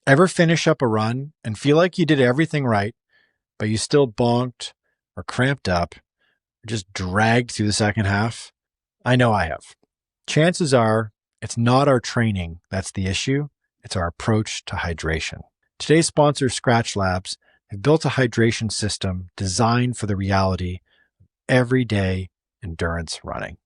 Ever finish up a run and feel like you did everything right, but you still bonked or cramped up or just dragged through the second half? I know I have. Chances are it's not our training that's the issue. It's our approach to hydration. Today's sponsor, Scratch Labs, have built a hydration system designed for the reality of everyday endurance running.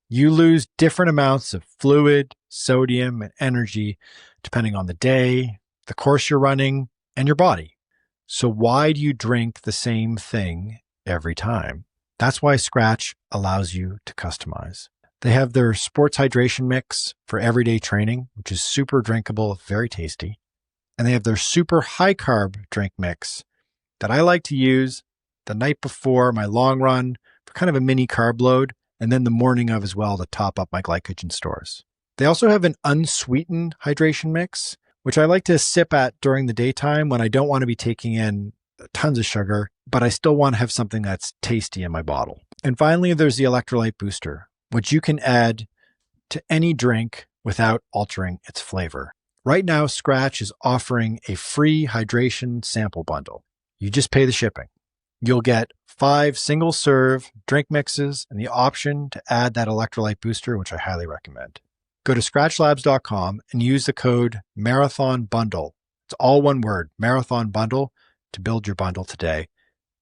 You lose different amounts of fluid, sodium, and energy depending on the day, the course you're running, and your body. So why do you drink the same thing every time? That's why Scratch allows you to customize. They have their sports hydration mix for everyday training, which is super drinkable, very tasty. And they have their super high carb drink mix that I like to use the night before my long run for kind of a mini carb load, and then the morning of as well to top up my glycogen stores. They also have an unsweetened hydration mix, which I like to sip at during the daytime when I don't want to be taking in tons of sugar, but I still want to have something that's tasty in my bottle. And finally, there's the electrolyte booster, which you can add to any drink without altering its flavor. Right now, Scratch is offering a free hydration sample bundle. You just pay the shipping. You'll get 5 single-serve drink mixes and the option to add that electrolyte booster, which I highly recommend. Go to scratchlabs.com and use the code Marathon Bundle. It's all one word, Marathon Bundle, to build your bundle today.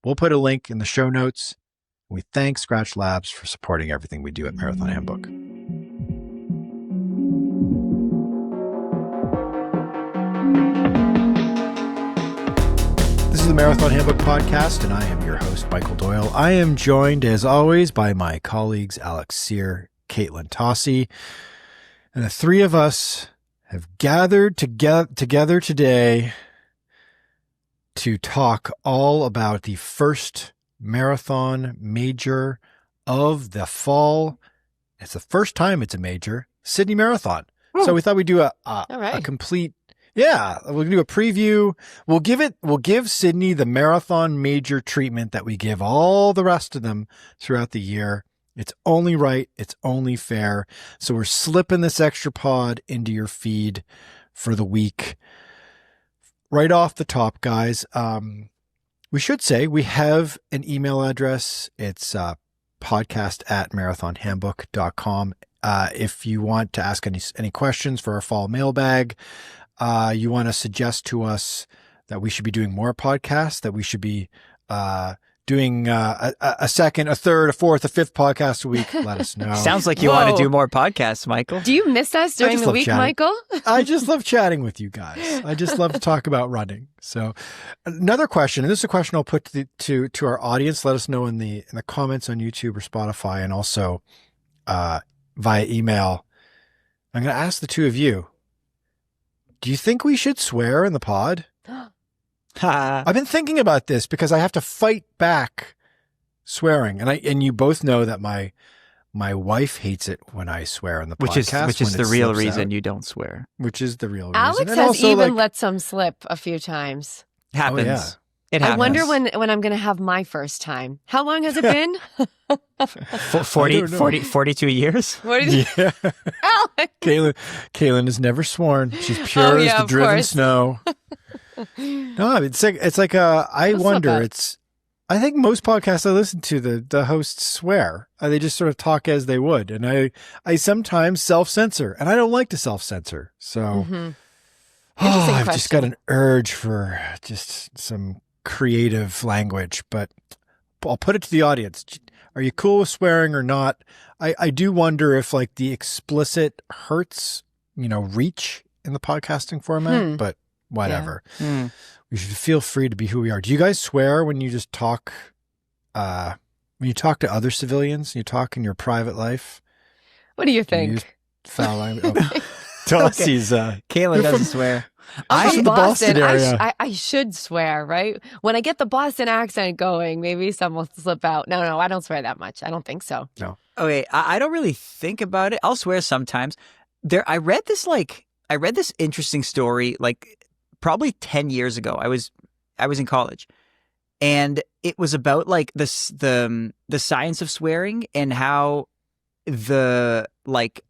We'll put a link in the show notes. We thank Scratch Labs for supporting everything we do at Marathon Handbook. This is the Marathon Handbook Podcast, and I am your host, Michael Doyle. I am joined, as always, by my colleagues, Alex Sear, Caitlin Tossi, and the three of us have gathered together today to talk all about the first marathon major of the fall. It's the first time it's a major, Sydney Marathon. So we thought we'd do a complete, we'll do a preview. We'll give Sydney the marathon major treatment that we give all the rest of them throughout the year. It's only right. It's only fair. So we're slipping this extra pod into your feed for the week. Right off the top, guys, we should say we have an email address. It's podcast@marathonhandbook.com. If you want to ask any questions for our fall mailbag, you want to suggest to us that we should be doing more podcasts, that we should be doing a second, a third, a fourth, a fifth podcast a week, let us know. Sounds like you want to do more podcasts, Michael. Do you miss us during the week, Michael? I just love chatting with you guys. I just love to talk about running. So another question, and this is a question I'll put to our audience. Let us know in the comments on YouTube or Spotify, and also via email. I'm going to ask the two of you, do you think we should swear in the pod? I've been thinking about this because I have to fight back swearing, and you both know that my wife hates it when I swear in the podcast, which is the real reason you don't swear. Which is the real reason. Alex has even let some slip a few times. Happens. Oh, yeah. It happens. I wonder when I'm going to have my first time. How long has it been? 42 years? 42? Yeah. Alex. Kaylin has never sworn. She's pure as the driven snow. No, it's like I wonder. I think most podcasts I listen to, the hosts swear. They just sort of talk as they would, and I sometimes self-censor, and I don't like to self-censor. So, I've just got an urge for just some creative language, but I'll put it to the audience. Are you cool with swearing or not? I do wonder if like the explicit hurts, reach in the podcasting format, but whatever. Yeah. We should feel free to be who we are. Do you guys swear when you just talk, when you talk to other civilians, you talk in your private life? What do you think? Foul language. Tossi's, Kaylin doesn't swear. I'm from Boston area. I should swear, right? When I get the Boston accent going, maybe some will slip out. No, I don't swear that much. I don't think so. No. Okay, I don't really think about it. I'll swear sometimes. I read this interesting story probably 10 years ago. I was in college, and it was about the science of swearing and how the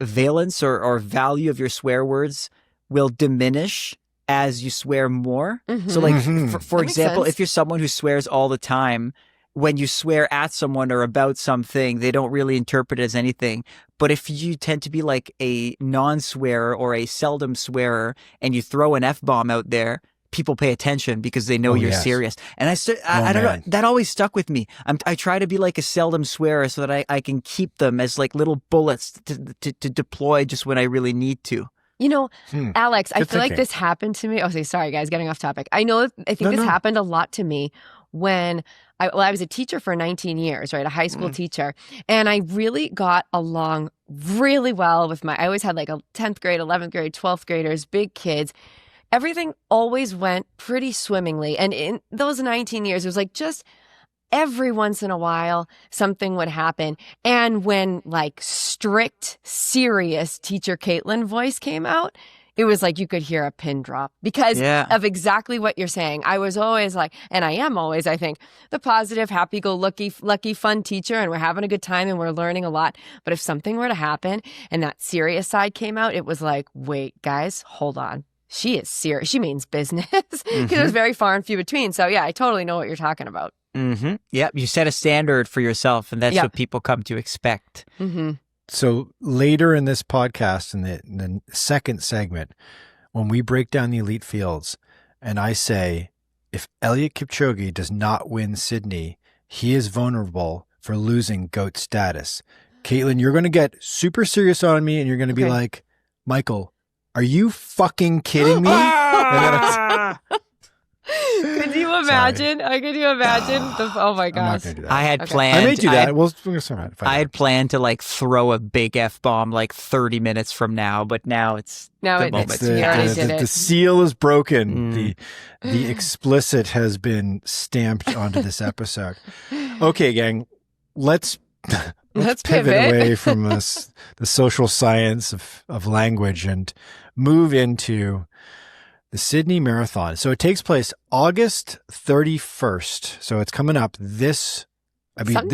valence or value of your swear words will diminish as you swear more. Mhm. So like, Mhm. for That makes example, sense. if you're someone who swears all the time, when you swear at someone or about something, they don't really interpret it as anything. But if you tend to be like a non-swearer or a seldom swearer and you throw an F-bomb out there, people pay attention because they know Oh, you're yes. serious. And I Oh, don't know, man. that always stuck with me. I try to be like a seldom swearer so that I can keep them as like little bullets to deploy just when I really need to. You know, Alex, I Good feel like thinking. this happened to me. Oh, sorry, guys, getting off topic. I think No, this no. happened a lot to me when I was a teacher for 19 years, right? A high school teacher. And I really got along really well with I always had like a 10th grade, 11th grade, 12th graders, big kids. Everything always went pretty swimmingly. And in those 19 years, it was like just every once in a while, something would happen. And when like strict, serious teacher Caitlin voice came out, it was like you could hear a pin drop because of exactly what you're saying. I was always like, and I am always, I think, the positive, happy-go-lucky, fun teacher, and we're having a good time and we're learning a lot. But if something were to happen and that serious side came out, it was like, wait, guys, hold on. She is serious. She means business. It was very far and few between. So yeah, I totally know what you're talking about. Mm-hmm. Yep. You set a standard for yourself, and that's Yep. what people come to expect. Mm-hmm. So later in this podcast, in the second segment, when we break down the elite fields, and I say, if Eliud Kipchoge does not win Sydney, he is vulnerable for losing GOAT status. Caitlin, you're going to get super serious on me, and you're going to be like, Michael, are you fucking kidding me? Could you imagine? Could you imagine? Oh my I'm not gosh. going to do that. I had Okay. planned. I may do that. I had planned to like throw a big F-bomb like 30 minutes from now, but now it's Now the it's moment. we already did it. The seal is broken. The explicit has been stamped onto this episode. Okay, gang, let's pivot away from this, the social science of language and move into the Sydney Marathon. So it takes place August 31st. So it's coming up this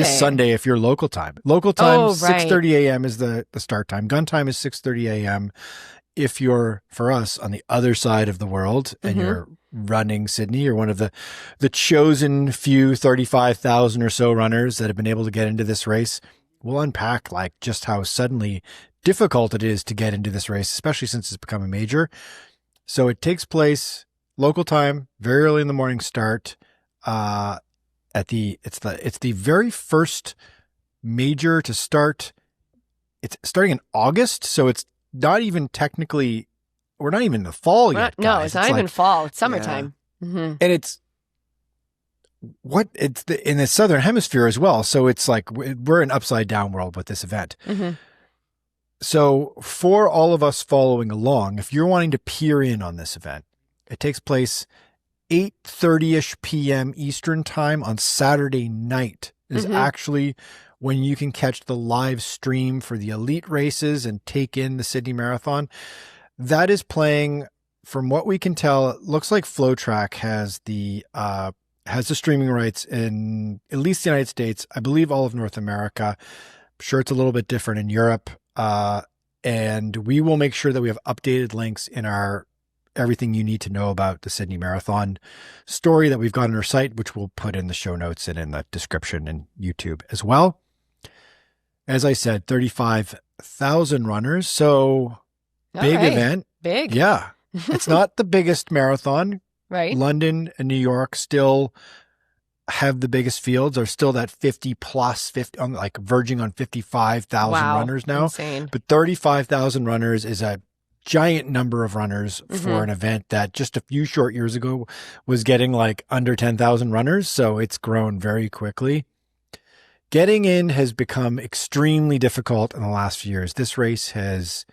Sunday if you're local time. Local time, 6:30 a.m. is the start time. Gun time is 6:30 a.m. If you're, for us, on the other side of the world and you're running Sydney, you're one of the chosen few 35,000 or so runners that have been able to get into this race. We'll unpack like just how suddenly difficult it is to get into this race, especially since it's become a major. So it takes place local time, very early in the morning start. It's the very first major to start. It's starting in August, so it's not even technically. We're not even in the fall yet. No, guys. it's not even fall. It's summertime. And it's in the southern hemisphere as well. So it's like we're an upside down world with this event. So for all of us following along, if you're wanting to peer in on this event, it takes place 8:30ish p.m. Eastern time on Saturday night is actually when you can catch the live stream for the elite races and take in the Sydney Marathon. That is playing, from what we can tell, it looks like FlowTrack has the streaming rights in at least the United States, I believe all of North America. I'm sure it's a little bit different in Europe. And we will make sure that we have updated links in our everything you need to know about the Sydney Marathon story that we've got on our site, which we'll put in the show notes and in the description and YouTube as well. As I said, 35,000 runners. So big event. Big. Yeah. It's not the biggest marathon. Right. London and New York still have the biggest fields, are still that 50 like verging on 55,000 runners now. Insane. But 35,000 runners is a giant number of runners for an event that just a few short years ago was getting like under 10,000 runners. So it's grown very quickly. Getting in has become extremely difficult in the last few years. This race has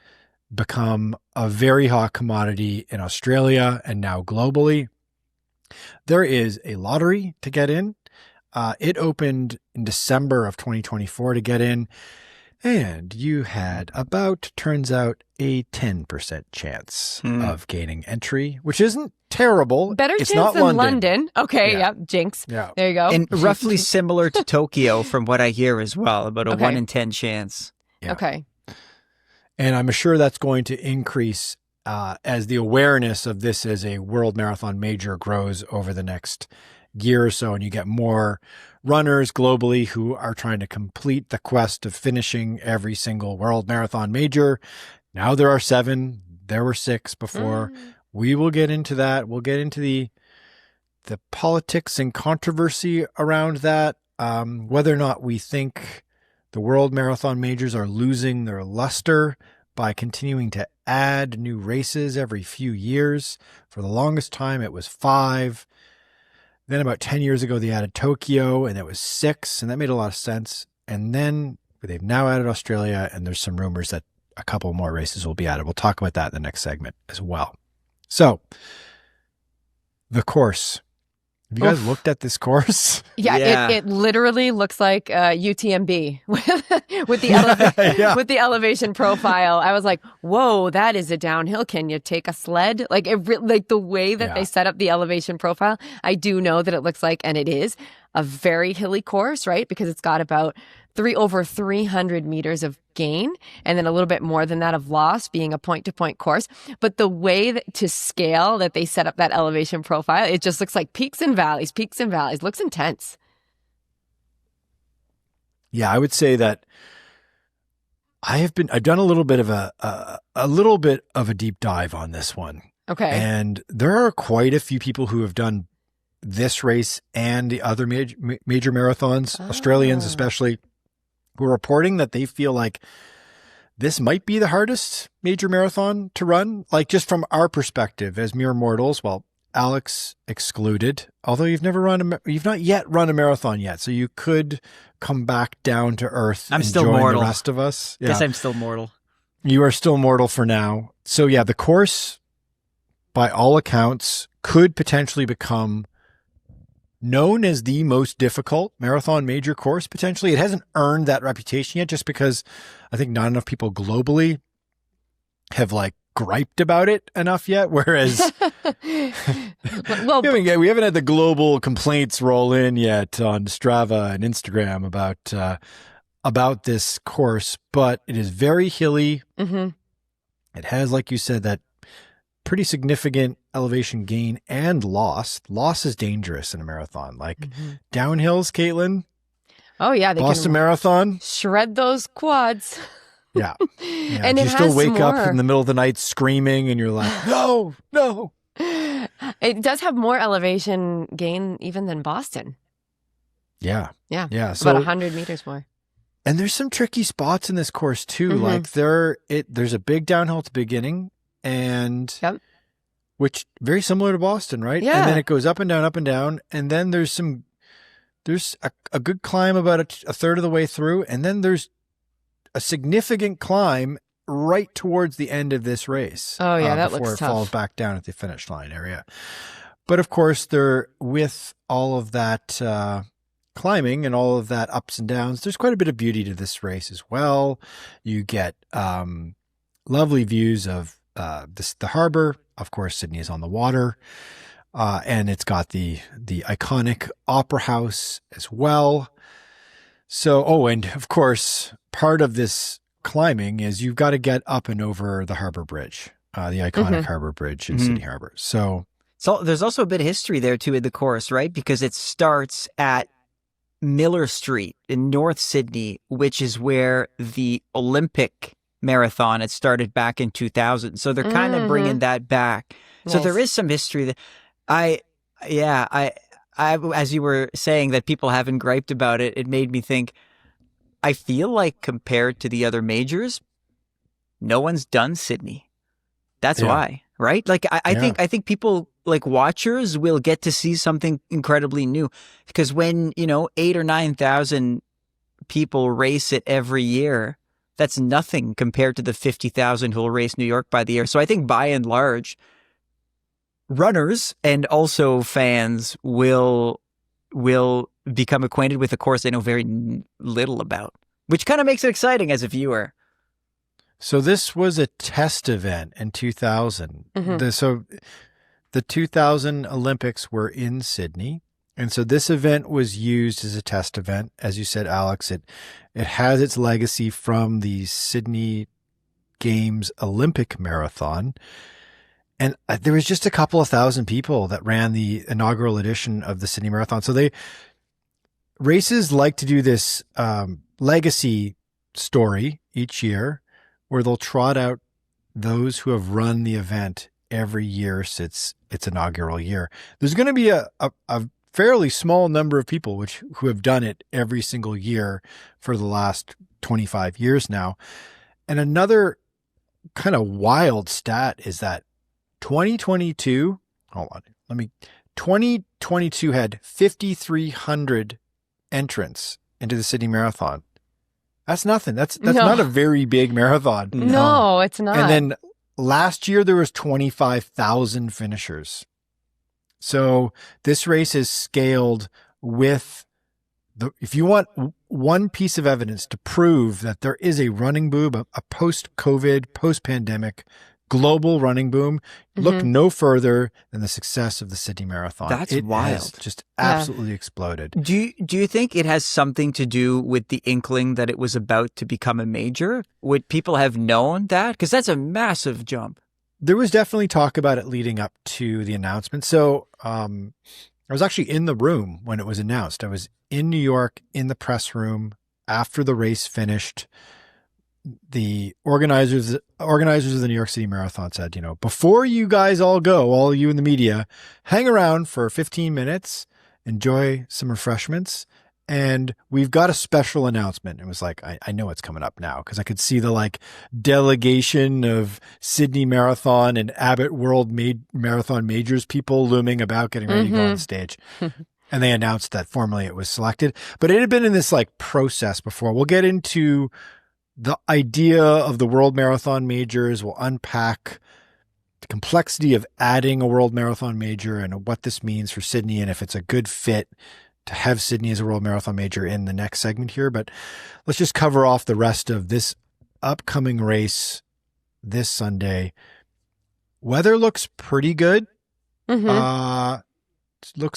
become a very hot commodity in Australia and now globally. There is a lottery to get in. It opened in December of 2024 to get in. And you had turns out, a 10% chance of gaining entry, which isn't terrible. Better it's chance not than London. Okay, Yeah. yep, jinx. Yeah. There you go. And roughly similar to Tokyo from what I hear as well, about a Okay. 1 in 10 chance. Yeah. Okay. And I'm sure that's going to increase as the awareness of this as a world marathon major grows over the next year or so, and you get more runners globally who are trying to complete the quest of finishing every single world marathon major. Now there are 7. There were 6 before. We will get into that. We'll get into the politics and controversy around that, whether or not we think the world marathon majors are losing their luster by continuing to add new races every few years. For the longest time, it was 5. Then about 10 years ago, they added Tokyo, and it was 6, and that made a lot of sense. And then they've now added Australia, and there's some rumors that a couple more races will be added. We'll talk about that in the next segment as well. So, the course. Have you guys looked at this course? Yeah. It literally looks like UTMB with the with the elevation profile. I was like, "Whoa, that is a downhill. Can you take a sled?" Like like the way that they set up the elevation profile. I do know that it looks like, and it is a very hilly course, right? Because it's got about over 300 meters of gain, and then a little bit more than that of loss, being a point-to-point course. But the way to scale that they set up that elevation profile, it just looks like peaks and valleys, looks intense. Yeah, I would say that I've done a little bit of a deep dive on this one. Okay. And there are quite a few people who have done this race and the other major marathons, Australians especially, who are reporting that they feel like this might be the hardest major marathon to run, like just from our perspective as mere mortals. Well, Alex excluded, although you've not yet run a marathon yet, so you could come back down to earth. I'm and still join mortal. The rest of us. Guess I'm still mortal. You are still mortal for now. So yeah, the course, by all accounts, could potentially become known as the most difficult marathon major course, potentially. It hasn't earned that reputation yet, just because I think not enough people globally have griped about it enough yet. Whereas well, we haven't had the global complaints roll in yet on Strava and Instagram about this course, but it is very hilly. Mm-hmm. It has, like you said, that pretty significant elevation gain and loss. Loss is dangerous in a marathon. Downhills, Caitlin. Oh yeah, they Boston can Marathon. Shred those quads. Yeah. And you still wake up in the middle of the night screaming, and you're like, no. It does have more elevation gain even than Boston. Yeah. So about 100 meters more. And there's some tricky spots in this course too. Mm-hmm. There's a big downhill at the beginning, and which very similar to Boston, right? Yeah. And then it goes up and down, and then there's a good climb about a third of the way through, and then there's a significant climb right towards the end of this race. Oh yeah, that before looks it tough. falls back down at the finish line area. But of course, with all of that climbing and all of that ups and downs, there's quite a bit of beauty to this race as well. You get lovely views of the harbor. Of course, Sydney is on the water, and it's got the iconic Opera House as well. So, and of course, part of this climbing is you've got to get up and over the Harbor Bridge, the iconic Harbor Bridge in Sydney Harbor. So there's also a bit of history there too in the course, right? Because it starts at Miller Street in North Sydney, which is where the Olympic marathon had started back in 2000. So they're kind of bringing that back. Nice. So there is some history that I, as you were saying that people haven't griped about it, it made me think, I feel like compared to the other majors, no one's done Sydney. That's why, right? I think people, watchers, will get to see something incredibly new, because when 8,000 or 9,000 people race it every year, that's nothing compared to the 50,000 who will race New York by the year. So I think by and large, runners and also fans will become acquainted with a course they know very little about, which kind of makes it exciting as a viewer. So this was a test event in 2000. The 2000 Olympics were in Sydney. And so this event was used as a test event. As you said, Alex, it has its legacy from the Sydney Games Olympic Marathon. And there was just a couple of thousand people that ran the inaugural edition of the Sydney Marathon. So races like to do this legacy story each year where they'll trot out those who have run the event every year since its inaugural year. There's going to be a fairly small number of people who have done it every single year for the last 25 years now. And another kind of wild stat is that 2022 had 5,300 entrants into the Sydney Marathon. That's nothing. That's not a very big marathon. No, it's not. And then last year there was 25,000 finishers. So this race is scaled with if you want one piece of evidence to prove that there is a running boom, a post-COVID, post-pandemic global running boom, look no further than the success of the Sydney Marathon. That's it wild. Has just absolutely exploded. Do you think it has something to do with the inkling that it was about to become a major? Would people have known that? Because that's a massive jump. There was definitely talk about it leading up to the announcement. So I was actually in the room when it was announced. I was in New York in the press room after the race finished. The organizers of the New York City Marathon said, before you guys all go, all you in the media, hang around for 15 minutes, enjoy some refreshments, and we've got a special announcement. It was like, I know it's coming up now because I could see the delegation of Sydney Marathon and Abbott World Marathon Majors people looming about getting ready to go on stage. And they announced that formally it was selected, but it had been in this process before. We'll get into the idea of the World Marathon Majors. We'll unpack the complexity of adding a World Marathon Major and what this means for Sydney and if it's a good fit to have Sydney as a World Marathon Major in the next segment here. But let's just cover off the rest of this upcoming race this Sunday. Weather looks pretty good. Looks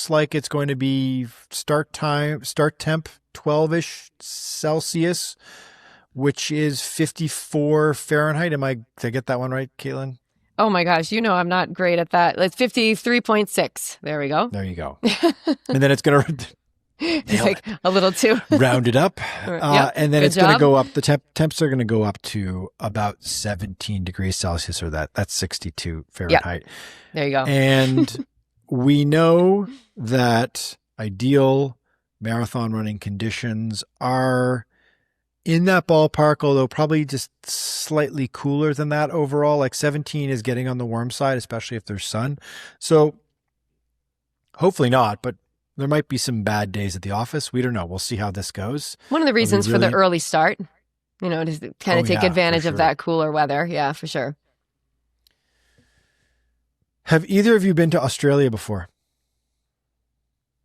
like it's going to be start temp 12-ish Celsius, which is 54 Fahrenheit. Did I get that one right, Caitlin? Oh my gosh, I'm not great at that. It's 53.6. There we go. There you go. And then it's going to a little too round it up. And then it's going to go up. The temps are going to go up to about 17 degrees Celsius, or that's 62 Fahrenheit. Yep. There you go. And we know that ideal marathon running conditions are in that ballpark, although probably just slightly cooler than that overall. 17 is getting on the warm side, especially if there's sun. So hopefully not, but there might be some bad days at the office. We don't know. We'll see how this goes. One of the reasons for the early start, to kind of take advantage of that cooler weather. Yeah, for sure. Have either of you been to Australia before?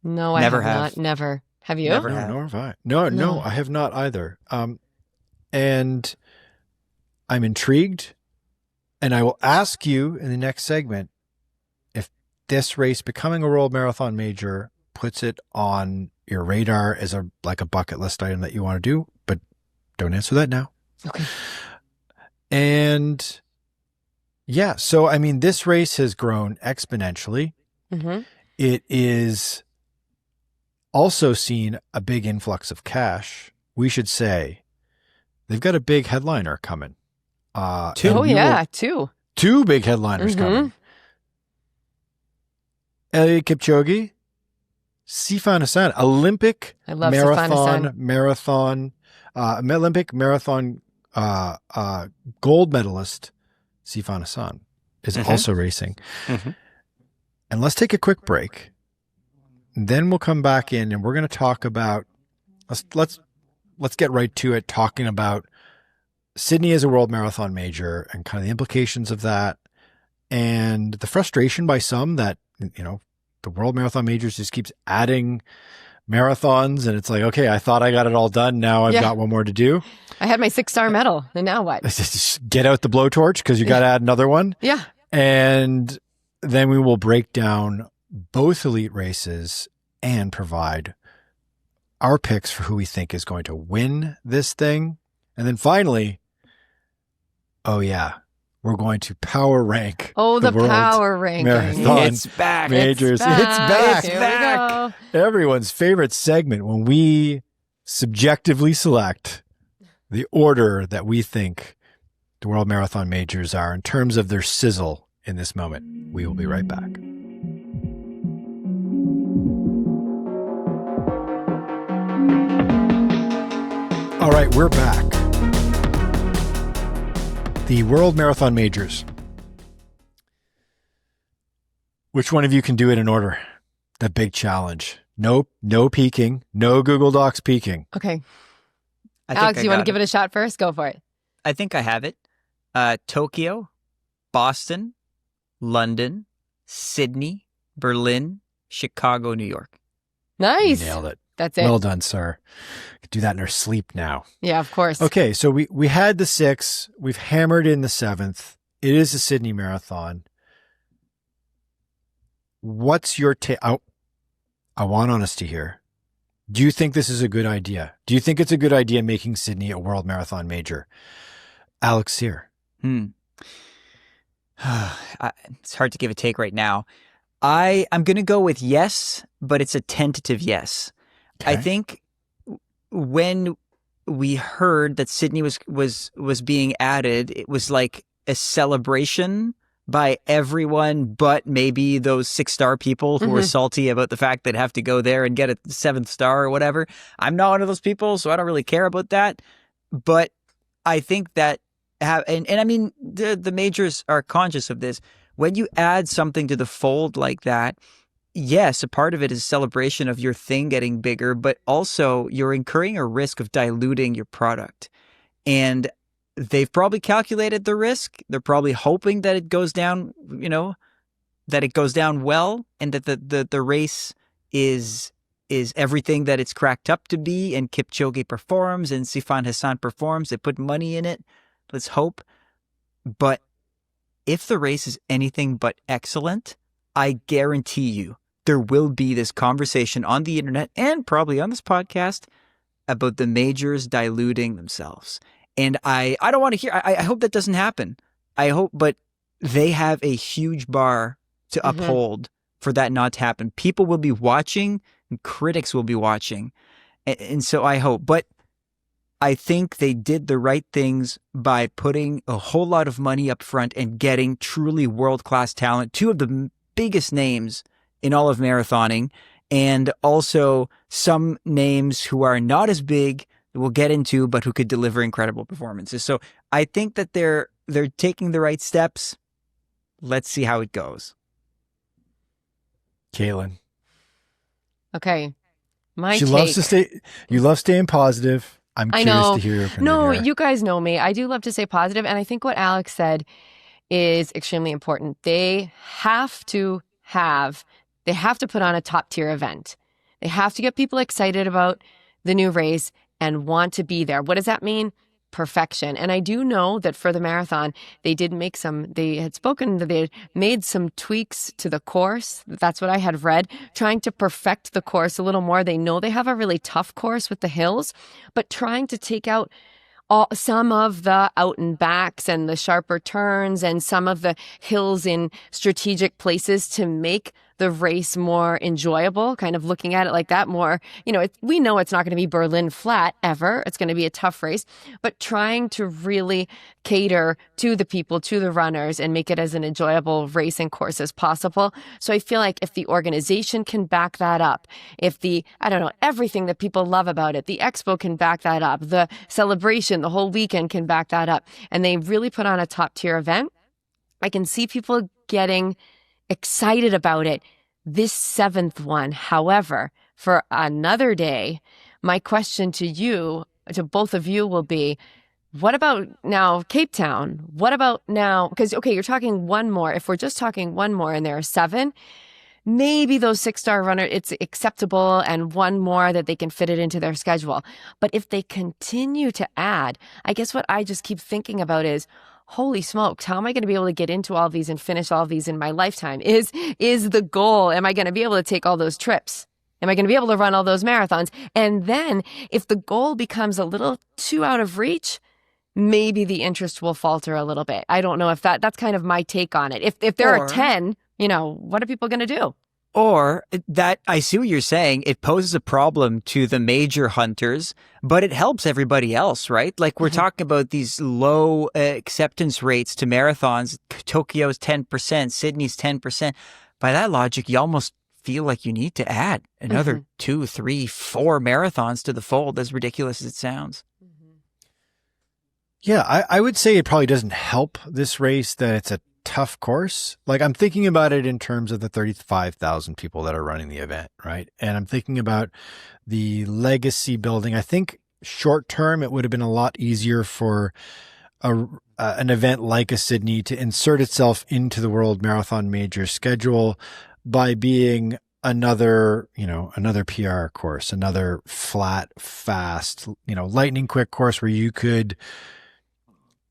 No, I have not. Never. Have you? Never No, have. nor have I. No, I have not either. And I'm intrigued, and I will ask you in the next segment if this race becoming a World Marathon Major puts it on your radar as a bucket list item that you want to do, but don't answer that now. Okay. And yeah, so this race has grown exponentially. It is also seen a big influx of cash. We should say they've got a big headliner coming. Two. Two big headliners coming. Eliud Kipchoge, Sifan Hassan, Olympic marathon gold medalist Sifan Hassan is also racing. And let's take a quick break. Then we'll come back in and we're going to talk about, let's get right to it, talking about Sydney as a World Marathon Major and kind of the implications of that and the frustration by some that, the World Marathon Majors just keeps adding marathons and it's like, okay, I thought I got it all done. Now I've got one more to do. I had my 6-star medal and now what? Just get out the blowtorch because you got to add another one. Yeah. And then we will break down both elite races and provide our picks for who we think is going to win this thing. And then finally, we're going to power rank. Oh, the world power ranking. Marathon It's back. majors. It's back. It's Here back. we go. Everyone's favorite segment when we subjectively select the order that we think the World Marathon majors are in terms of their sizzle in this moment. We will be right back. All right, we're back. The World Marathon majors. Which one of you can do it in order? The big challenge. No peeking. No Google Docs peeking. Okay. I think Alex, I you want to got give it a shot first? Go for it. I think I have it. Tokyo, Boston, London, Sydney, Berlin, Chicago, New York. Nice. Nailed it. That's it. Well done, sir. Could do that in our sleep now. Yeah, of course. Okay, so we had the 6th. We've hammered in the 7th. It is the Sydney Marathon. What's your take? I want honesty here. Do you think this is a good idea? Do you think it's a good idea making Sydney a World Marathon major? Alex Sear. It's hard to give a take right now. I'm going to go with yes, but it's a tentative yes. Okay. I think when we heard that Sydney was being added, it was like a celebration by everyone, but maybe those 6-star people who are salty about the fact that have to go there and get a 7th star or whatever. I'm not one of those people, so I don't really care about that. But I think that and I mean the majors are conscious of this. When you add something to the fold like that, yes, a part of it is celebration of your thing getting bigger, but also you're incurring a risk of diluting your product. And they've probably calculated the risk. They're probably hoping that it goes down, that it goes down well, and that the race is everything that it's cracked up to be, and Kipchoge performs and Sifan Hassan performs. They put money in it. Let's hope. But if the race is anything but excellent, I guarantee you there will be this conversation on the internet and probably on this podcast about the majors diluting themselves. And I don't want to hear, I hope that doesn't happen. I hope, but they have a huge bar to uphold for that not to happen. People will be watching and critics will be watching. And so I hope, but I think they did the right things by putting a whole lot of money up front and getting truly world-class talent, 2 of the biggest names in all of marathoning, and also some names who are not as big that we'll get into, but who could deliver incredible performances. So I think that they're taking the right steps. Let's see how it goes. Caitlin. Okay. She loves to stay. You love staying positive. I'm curious to hear your opinion. No, here. you guys know me. I do love to stay positive, and I think what Alex said is extremely important. They have to put on a top tier event. They have to get people excited about the new race and want to be there. What does that mean? Perfection. And I do know that for the marathon, they had made some tweaks to the course. That's what I had read, trying to perfect the course a little more. They know they have a really tough course with the hills, but trying to take out some of the out and backs and the sharper turns and some of the hills in strategic places to make the race more enjoyable, kind of looking at it like that more. We know it's not going to be Berlin flat ever. It's going to be a tough race, but trying to really cater to the people, to the runners, and make it as an enjoyable racing course as possible. So I feel like if the organization can back that up, if everything that people love about it, the expo can back that up, the celebration, the whole weekend can back that up, and they really put on a top tier event, I can see people getting excited about it. This 7th one, however, for another day, my question to both of you will be, what about now Cape Town? What about now? Because, okay, you're talking one more. If we're just talking one more and there are 7, maybe those 6-star runners, it's acceptable, and one more that they can fit it into their schedule. But if they continue to add, I guess what I just keep thinking about is, holy smokes, how am I going to be able to get into all of these and finish all of these in my lifetime? Is the goal, am I going to be able to take all those trips? Am I going to be able to run all those marathons? And then if the goal becomes a little too out of reach, maybe the interest will falter a little bit. I don't know if that's kind of my take on it. If there are 10, what are people going to do? Or that, I see what you're saying. It poses a problem to the major hunters, but it helps everybody else, right? Like we're talking about these low acceptance rates to marathons. Tokyo's 10%, Sydney's 10%. By that logic, you almost feel like you need to add another 2, 3, 4 marathons to the fold, as ridiculous as it sounds. Yeah, I would say it probably doesn't help this race that it's a tough course. Like I'm thinking about it in terms of the 35,000 people that are running the event, right? And I'm thinking about the legacy building. I think short term, it would have been a lot easier for an event like a Sydney to insert itself into the World Marathon Major schedule by being another PR course, another flat, fast, lightning quick course where you could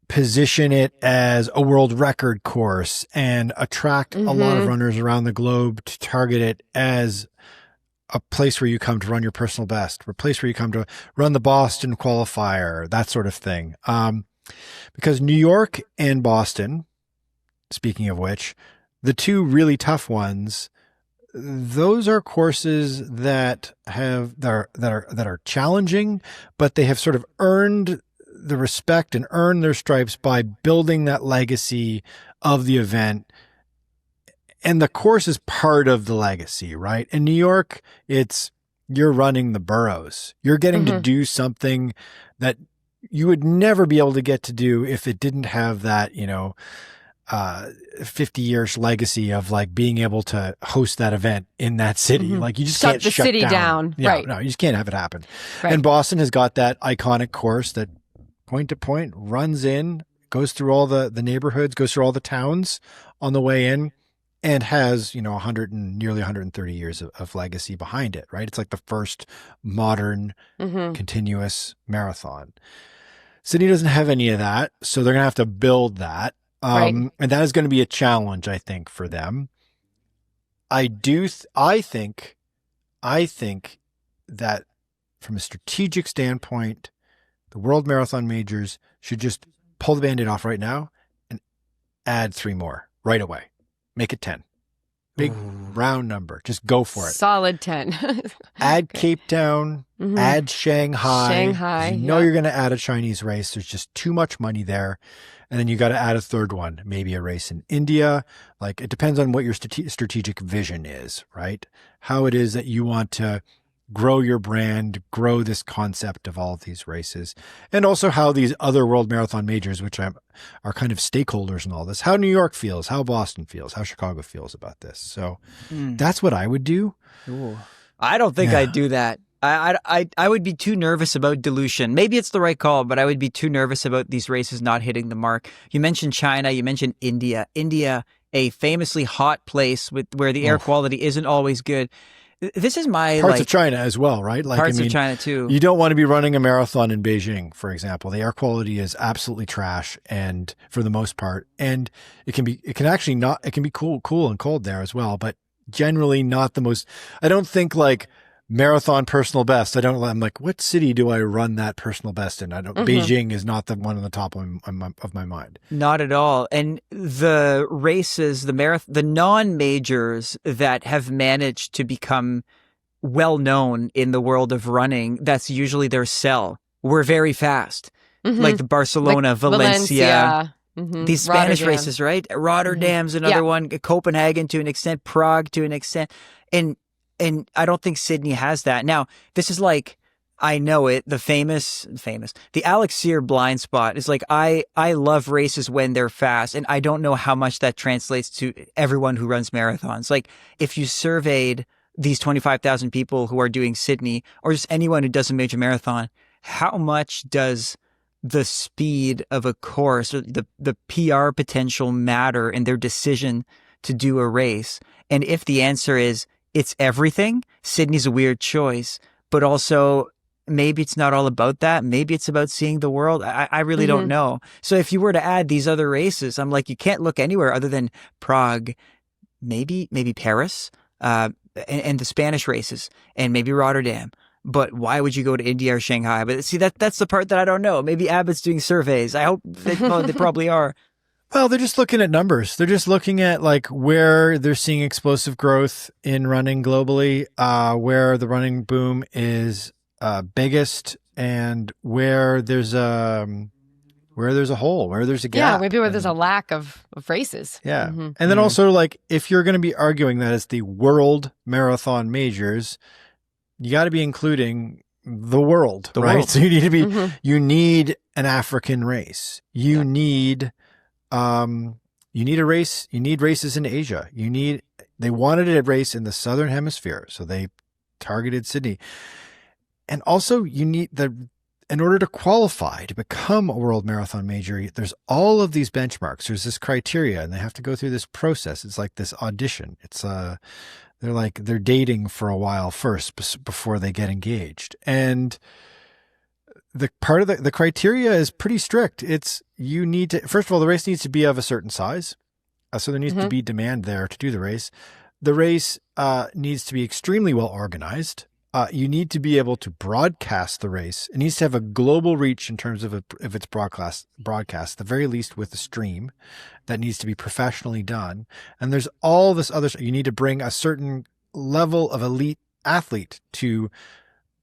position it as a world record course and attract a lot of runners around the globe to target it as a place where you come to run your personal best, a place where you come to run the Boston qualifier, that sort of thing. Because New York and Boston, speaking of which, the two really tough ones, those are courses that are challenging, but they have sort of earned the respect and earn their stripes by building that legacy of the event. And the course is part of the legacy, right? In New York, you're running the boroughs. You're getting to do something that you would never be able to get to do if it didn't have that, 50 years legacy of like being able to host that event in that city. Like you just can't shut the city down. Yeah, right. No, you just can't have it happen. Right. And Boston has got that iconic course that point to point runs in, goes through all the neighborhoods, goes through all the towns on the way in, and has, nearly 130 years of legacy behind it, right? It's like the first modern continuous marathon. Sydney doesn't have any of that, so they're going to have to build that. And that is going to be a challenge, I think, for them. I think that from a strategic standpoint, the World Marathon Majors should just pull the Band-Aid off right now and add 3 more right away. Make it 10. Big round number. Just go for it. Solid 10. Add Cape Town, add Shanghai. You're going to add a Chinese race. There's just too much money there. And then you got to add a third one, maybe a race in India. Like it depends on what your strategic vision is, right? How it is that you want to grow your brand, grow this concept of all of these races, and also how these other World Marathon Majors, which are kind of stakeholders in all this, how New York feels, how Boston feels, how Chicago feels about this. So that's what I would do. Ooh. I don't think I'd do that. I would be too nervous about dilution. Maybe it's the right call, but I would be too nervous about these races not hitting the mark. You mentioned China, you mentioned India. India, a famously hot place where the air quality isn't always good. This is my parts of China as well, right? Like parts of China too. You don't want to be running a marathon in Beijing, for example. The air quality is absolutely trash, and for the most part, and it can be cool and cold there as well, but generally not the most. I don't think like marathon personal best. I'm like, what city do I run that personal best in? Beijing is not the one on the top of my mind. Not at all. And the races, the non-majors that have managed to become well known in the world of running, that's usually their sell. We're very fast. Like the Barcelona, like Valencia. These Spanish races, right? Rotterdam's another one. Copenhagen to an extent. Prague to an extent. And I don't think Sydney has that. Now, this is like, I know it, the famous, the Alex Sear blind spot is like, I love races when they're fast, and I don't know how much that translates to everyone who runs marathons. Like, if you surveyed these 25,000 people who are doing Sydney, or just anyone who does a major marathon, how much does the speed of a course, or the PR potential matter in their decision to do a race? And if the answer is, it's everything, Sydney's a weird choice, but also maybe it's not all about that. Maybe it's about seeing the world. I really don't know. So if you were to add these other races, I'm like, you can't look anywhere other than Prague, maybe Paris, and the Spanish races, and maybe Rotterdam. but why would you go to India or Shanghai? But see, that's the part that I don't know. Maybe Abbott's doing surveys. I hope they probably are. Well, they're just looking at numbers. They're just looking at like where they're seeing explosive growth in running globally, where the running boom is biggest, and where there's a hole, where there's a gap. Yeah, maybe where there's a lack of races. Yeah. Mm-hmm. And then also, like, if you're going to be arguing that it's the World Marathon Majors, you got to be including the world, right? So you need to be, you need an African race. You need a race. You need races in Asia. They wanted a race in the Southern Hemisphere. So they targeted Sydney. And also you need in order to qualify to become a World Marathon Major, there's all of these benchmarks. There's this criteria, and they have to go through this process. It's like this audition. It's they're dating for a while first before they get engaged. And the part of the criteria is pretty strict. You need to, first of all, the race needs to be of a certain size. So there needs to be demand there to do the race. The race needs to be extremely well organized. You need to be able to broadcast the race. It needs to have a global reach in terms of its broadcast, at the very least with a stream that needs to be professionally done. And there's all this other stuff. You need to bring a certain level of elite athlete to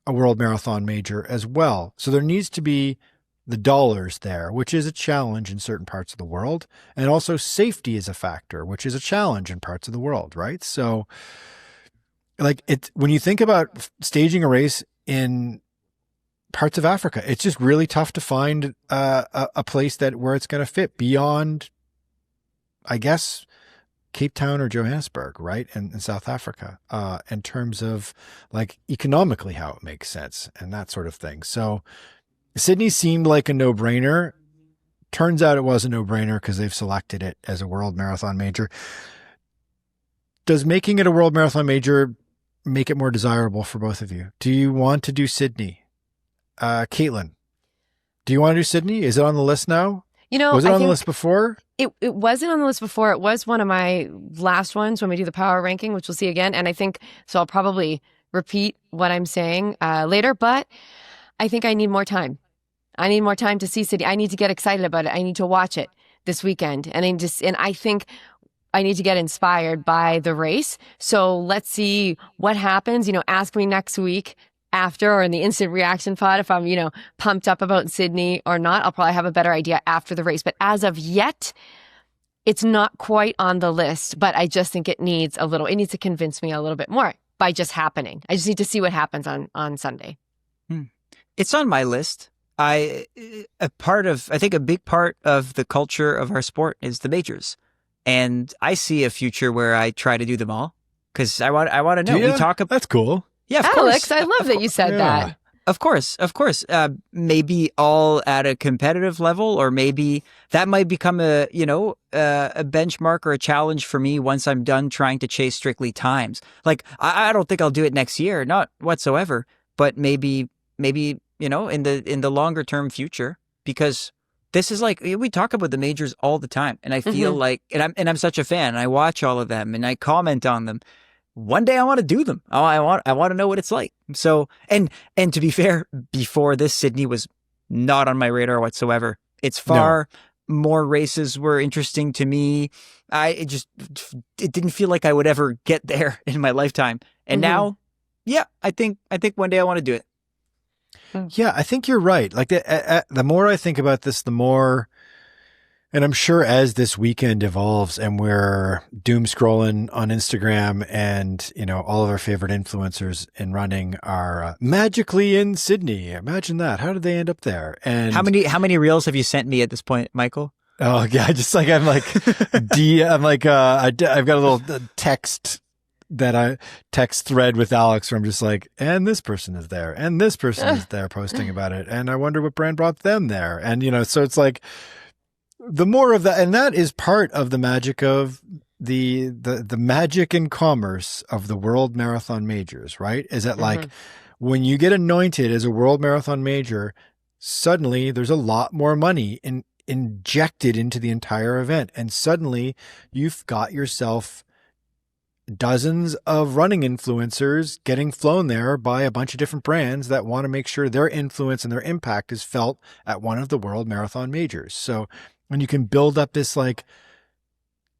a World Marathon Major as well. So there needs to be the dollars there, which is a challenge in certain parts of the world. And also safety is a factor, which is a challenge in parts of the world, right? So like when you think about staging a race in parts of Africa, it's just really tough to find a place where it's going to fit beyond, I guess, Cape Town or Johannesburg, right? And in South Africa, in terms of like economically how it makes sense and that sort of thing. So Sydney seemed like a no-brainer. Turns out it was a no-brainer because they've selected it as a World Marathon Major. Does making it a World Marathon Major make it more desirable for both of you? Do you want to do Sydney? Caitlin, do you want to do Sydney? Is it on the list now? Was it on the list before? It wasn't on the list before. It was one of my last ones when we do the power ranking, which we'll see again. And I think, so I'll probably repeat what I'm saying later, but I think I need more time. I need more time to see Sydney. I need to get excited about it. I need to watch it this weekend. And I think I need to get inspired by the race. So let's see what happens. Ask me next week after or in the instant reaction pod if I'm, pumped up about Sydney or not. I'll probably have a better idea after the race. But as of yet, it's not quite on the list, but I just think it needs to convince me a little bit more by just happening. I just need to see what happens on Sunday. It's on my list. I think a big part of the culture of our sport is the majors. And I see a future where I try to do them all because I want to know. We talk about that's cool. Yeah, of Alex, course. I love that you said that. Of course. Maybe all at a competitive level, or maybe that might become a benchmark or a challenge for me once I'm done trying to chase strictly times. Like I don't think I'll do it next year, not whatsoever. But maybe in the longer term future, because this is like, we talk about the majors all the time, and I feel like, and I'm such a fan, and I watch all of them, and I comment on them. One day I want to do them. I want to know what it's like. So, and to be fair, before this, Sydney was not on my radar whatsoever. It's far more races were interesting to me. It didn't feel like I would ever get there in my lifetime. And now, I think one day I want to do it. Yeah, I think you're right. Like the more I think about this, the more, and I'm sure as this weekend evolves and we're doom scrolling on Instagram and, all of our favorite influencers in running are magically in Sydney. Imagine that. How did they end up there? And how many reels have you sent me at this point, Michael? Oh yeah, I've got a little text thread with Alex where I'm just like, and this person is there, and this person is there posting about it, and I wonder what brand brought them there, and so it's like the more of that, and that is part of the magic of the magic and commerce of the World Marathon Majors, right? Is that like when you get anointed as a World Marathon Major, suddenly there's a lot more money injected into the entire event, and suddenly you've got yourself dozens of running influencers getting flown there by a bunch of different brands that want to make sure their influence and their impact is felt at one of the world marathon majors. So when you can build up this like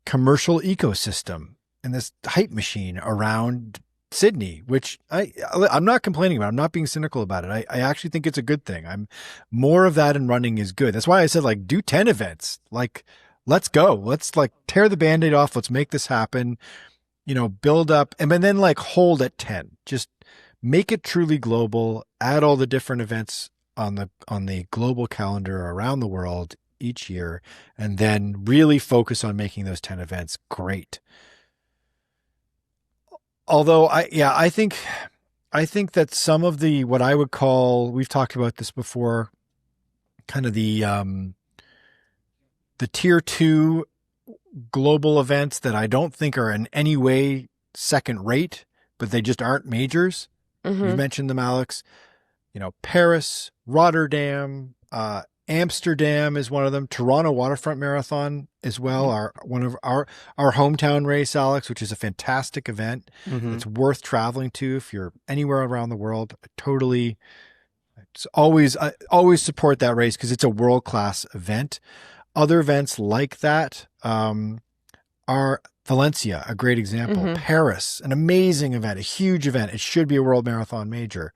commercial ecosystem and this hype machine around Sydney, which I'm not complaining about. I'm not being cynical about it. I actually think it's a good thing. I'm more of that in running is good. That's why I said like do 10 events. Like, let's go. Let's like tear the Band-Aid off. Let's make this happen, build up and then like hold at 10, just make it truly global, add all the different events on the global calendar around the world each year, and then really focus on making those 10 events great. Although I think that some of the, what I would call, we've talked about this before, kind of the tier 2 global events that I don't think are in any way second rate, but they just aren't majors. Mm-hmm. You've mentioned them, Alex. Paris, Rotterdam, Amsterdam is one of them. Toronto Waterfront Marathon as well, one of our hometown race, Alex, which is a fantastic event. Mm-hmm. It's worth traveling to if you're anywhere around the world. I always support that race because it's a world-class event. Other events like that are Valencia, a great example. Mm-hmm. Paris, an amazing event, a huge event. It should be a world marathon major.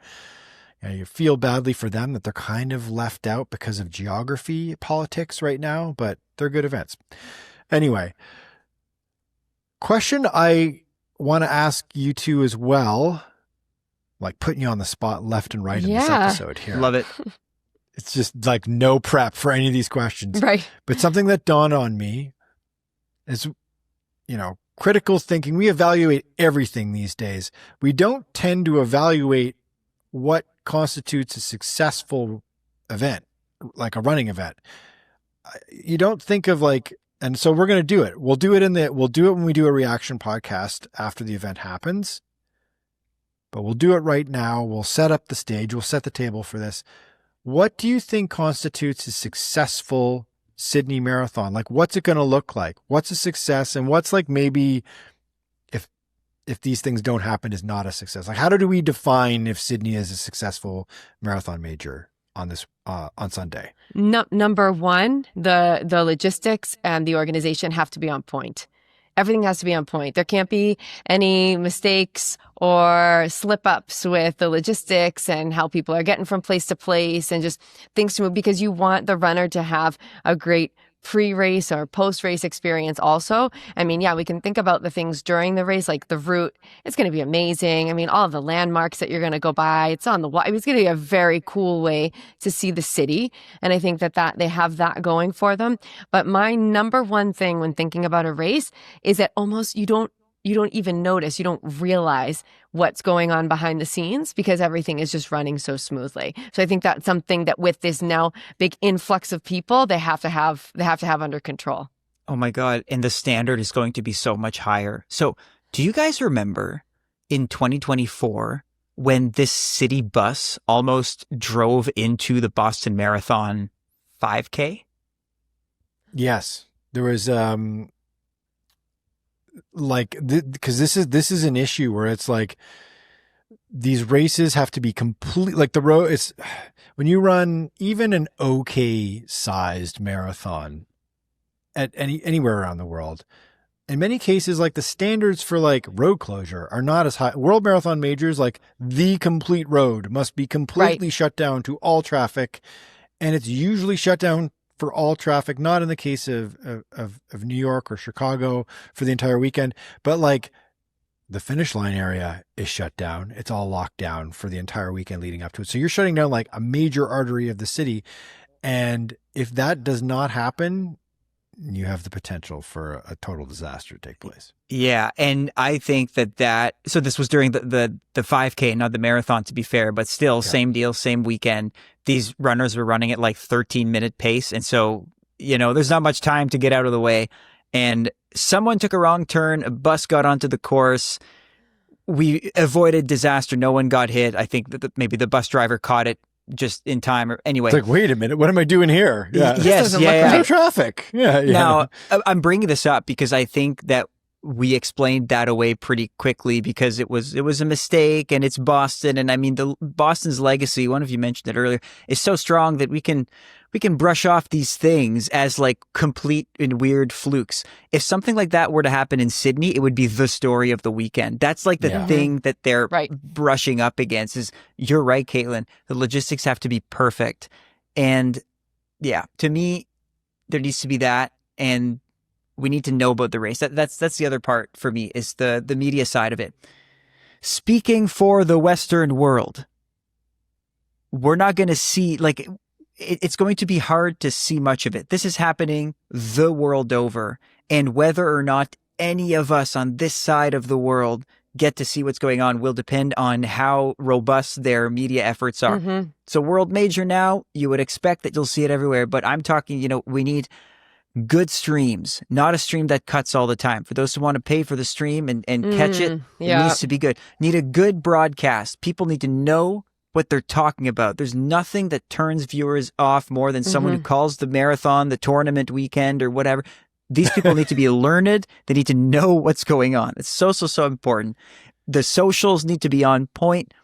You feel badly for them that they're kind of left out because of geography politics right now, but they're good events. Anyway, question I want to ask you two as well, like putting you on the spot left and right in this episode here. Love it. It's just like no prep for any of these questions. Right. But something that dawned on me is, critical thinking. We evaluate everything these days. We don't tend to evaluate what constitutes a successful event, like a running event. You don't think of like, and so we're going to do it. We'll do it when we do a reaction podcast after the event happens, but we'll do it right now. We'll set up the stage. We'll set the table for this. What do you think constitutes a successful Sydney Marathon? Like, what's it going to look like? What's a success? And what's like maybe if these things don't happen is not a success? Like, how do we define if Sydney is a successful marathon major on this on Sunday? Number one, the logistics and the organization have to be on point. Everything has to be on point. There can't be any mistakes or slip ups with the logistics and how people are getting from place to place and just things to move, because you want the runner to have a great pre-race or post-race experience also. I mean, we can think about the things during the race, like the route. It's going to be amazing. I mean, all of the landmarks that you're going to go by, it's on the wall. It's going to be a very cool way to see the city. And I think that they have that going for them. But my number one thing when thinking about a race is that almost you don't even notice, you don't realize what's going on behind the scenes because everything is just running so smoothly. So I think that's something that with this now big influx of people, they have to have under control. Oh my God. And the standard is going to be so much higher. So do you guys remember in 2024 when this city bus almost drove into the Boston Marathon 5K? Yes. There was because this is an issue where it's like these races have to be complete, like the road is, when you run even an okay sized marathon at anywhere around the world, in many cases, like the standards for like road closure are not as high. World marathon majors, like the complete road must be completely shut down to all traffic, and it's usually shut down for all traffic, not in the case of New York or Chicago for the entire weekend, but like the finish line area is shut down. It's all locked down for the entire weekend leading up to it. So you're shutting down like a major artery of the city. And if that does not happen, you have the potential for a total disaster to take place. Yeah. And I think so this was during the 5K, not the marathon, to be fair, but still same deal, same weekend. These runners were running at like 13-minute pace. And so, there's not much time to get out of the way. And someone took a wrong turn. A bus got onto the course. We avoided disaster. No one got hit. I think that maybe the bus driver caught it just in time, or anyway. It's like, wait a minute, what am I doing here? Yeah. Yes, There's no traffic. Yeah. Now, I'm bringing this up because I think that we explained that away pretty quickly because it was a mistake, and it's Boston. And I mean, Boston's legacy, one of you mentioned it earlier, is so strong that we can brush off these things as like complete and weird flukes. If something like that were to happen in Sydney, it would be the story of the weekend. That's like the thing that they're brushing up against. Is, you're right, Caitlin, the logistics have to be perfect. And yeah, to me, there needs to be that, and we need to know about the race. That's the other part for me, is the media side of it. Speaking for the Western world, we're not going to see, like, it's going to be hard to see much of it. This is happening the world over, and whether or not any of us on this side of the world get to see what's going on will depend on how robust their media efforts are. Mm-hmm. So world major now, you would expect that you'll see it everywhere, but I'm talking, we need good streams, not a stream that cuts all the time. For those who want to pay for the stream and catch it, it needs to be good. Need a good broadcast. People need to know what they're talking about. There's nothing that turns viewers off more than someone who calls the marathon the tournament weekend or whatever. These people need to be learned. They need to know what's going on. It's so important. The socials need to be on point.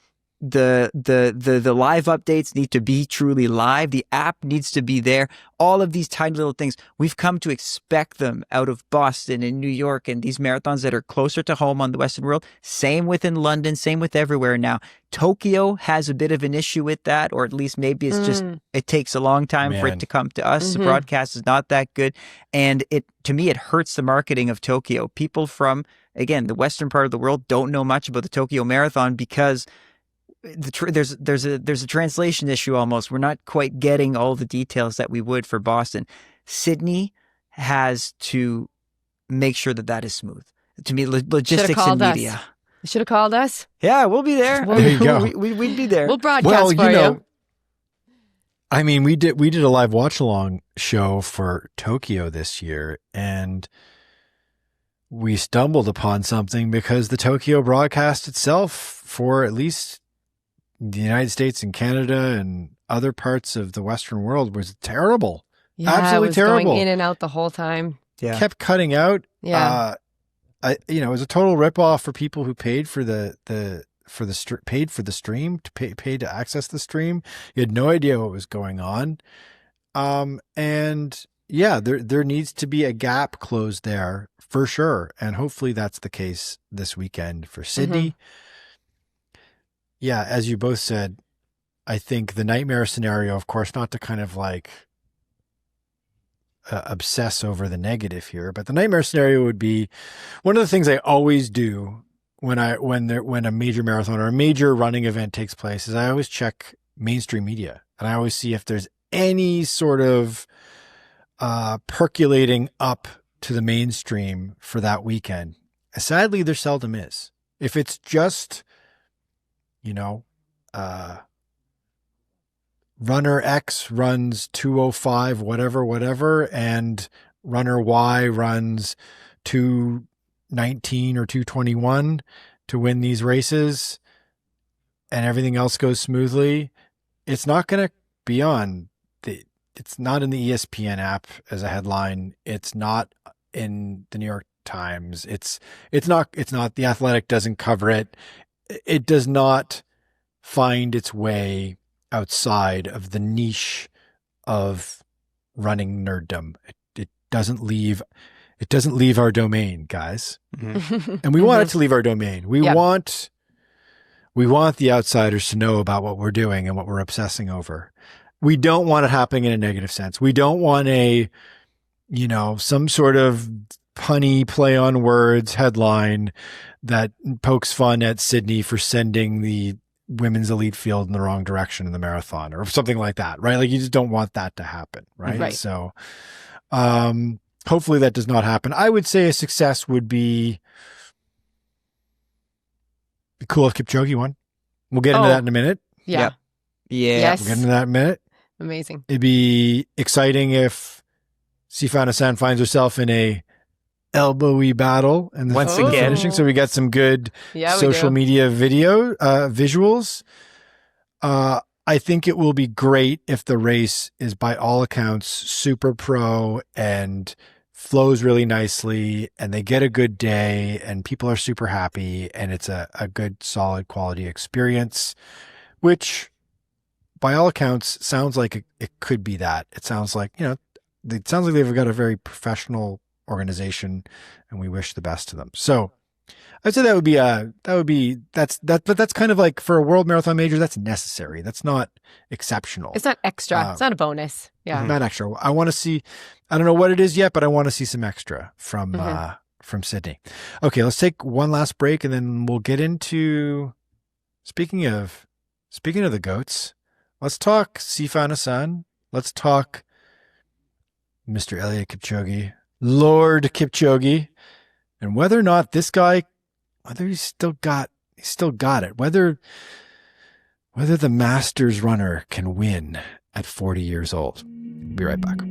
The live updates need to be truly live. The app needs to be there. All of these tiny little things, we've come to expect them out of Boston and New York and these marathons that are closer to home on the Western world. Same within London, same with everywhere now. Tokyo has a bit of an issue with that, or at least maybe it's just, it takes a long time for it to come to us. The broadcast is not that good. And to me, it hurts the marketing of Tokyo. People from, again, the Western part of the world don't know much about the Tokyo Marathon because there's a translation issue almost. We're not quite getting all the details that we would for Boston. Sydney has to make sure that is smooth. To me, logistics and media. You should have called us. Yeah, we'll be there. There you go. We'd be there. We'll broadcast for you. I mean, we did a live watch along show for Tokyo this year, and we stumbled upon something because the Tokyo broadcast itself, for at least the United States and Canada and other parts of the Western world, was terrible. Yeah, absolutely it was terrible. Going in and out the whole time. Yeah, kept cutting out. Yeah, it was a total ripoff for people who paid for paid for the stream, paid to access the stream. You had no idea what was going on. And yeah, there needs to be a gap closed there for sure. And hopefully that's the case this weekend for Sydney. Yeah, as you both said, I think the nightmare scenario, of course, not to kind of like obsess over the negative here, but the nightmare scenario would be one of the things I always do when a major marathon or a major running event takes place is I always check mainstream media, and I always see if there's any sort of percolating up to the mainstream for that weekend. Sadly, there seldom is. If it's just runner X runs 2:05, whatever, and runner Y runs 2:19 or 2:21 to win these races, and everything else goes smoothly, it's not going to be it's not in the ESPN app as a headline. It's not in the New York Times. It's not The Athletic doesn't cover it. It does not find its way outside of the niche of running nerddom. It doesn't leave our domain, guys. And we want it to leave our domain. We want the outsiders to know about what we're doing and what we're obsessing over. We don't want it happening in a negative sense. We don't want some sort of punny play on words headline that pokes fun at Sydney for sending the women's elite field in the wrong direction in the marathon or something like that, right? Like, you just don't want that to happen, right? So hopefully that does not happen. I would say a success would be cool if Kipchoge won. We'll get into that in a minute. Yeah. Yes. We'll get into that in a minute. Amazing. It'd be exciting if Sifan Hassan finds herself in a elbowy battle and once again finishing. So we got some good social media video visuals. I think it will be great if the race is by all accounts super pro and flows really nicely and they get a good day and people are super happy and it's a good, solid quality experience, which by all accounts sounds like it could be that. It sounds like, it sounds like they've got a very professional organization and we wish the best to them. So I'd say that's kind of like for a world marathon major, that's necessary. That's not exceptional. It's not extra. It's not a bonus. Yeah. Not extra. I want to see, I don't know what it is yet, but I want to see some extra from Sydney. Okay. Let's take one last break and then we'll get into, speaking of the GOATs, let's talk Sifan Hassan. Let's talk Mr. Eliud Kipchoge, Lord Kipchoge, and whether or not this guy, whether he's still got it, whether the Masters runner can win at 40 years old. Be right back.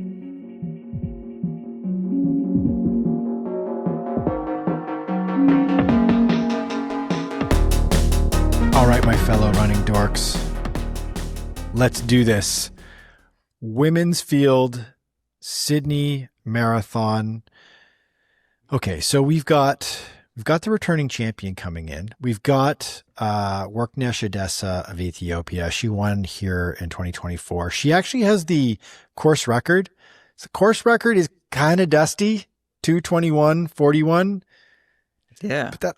All right, my fellow running dorks, let's do this. Women's field, Sydney Marathon. Okay, so we've got the returning champion coming in. We've got Worknesh Odessa of Ethiopia. She won here in 2024. She actually has the course record. So the course record is kind of dusty, 2:21:41. Yeah. But that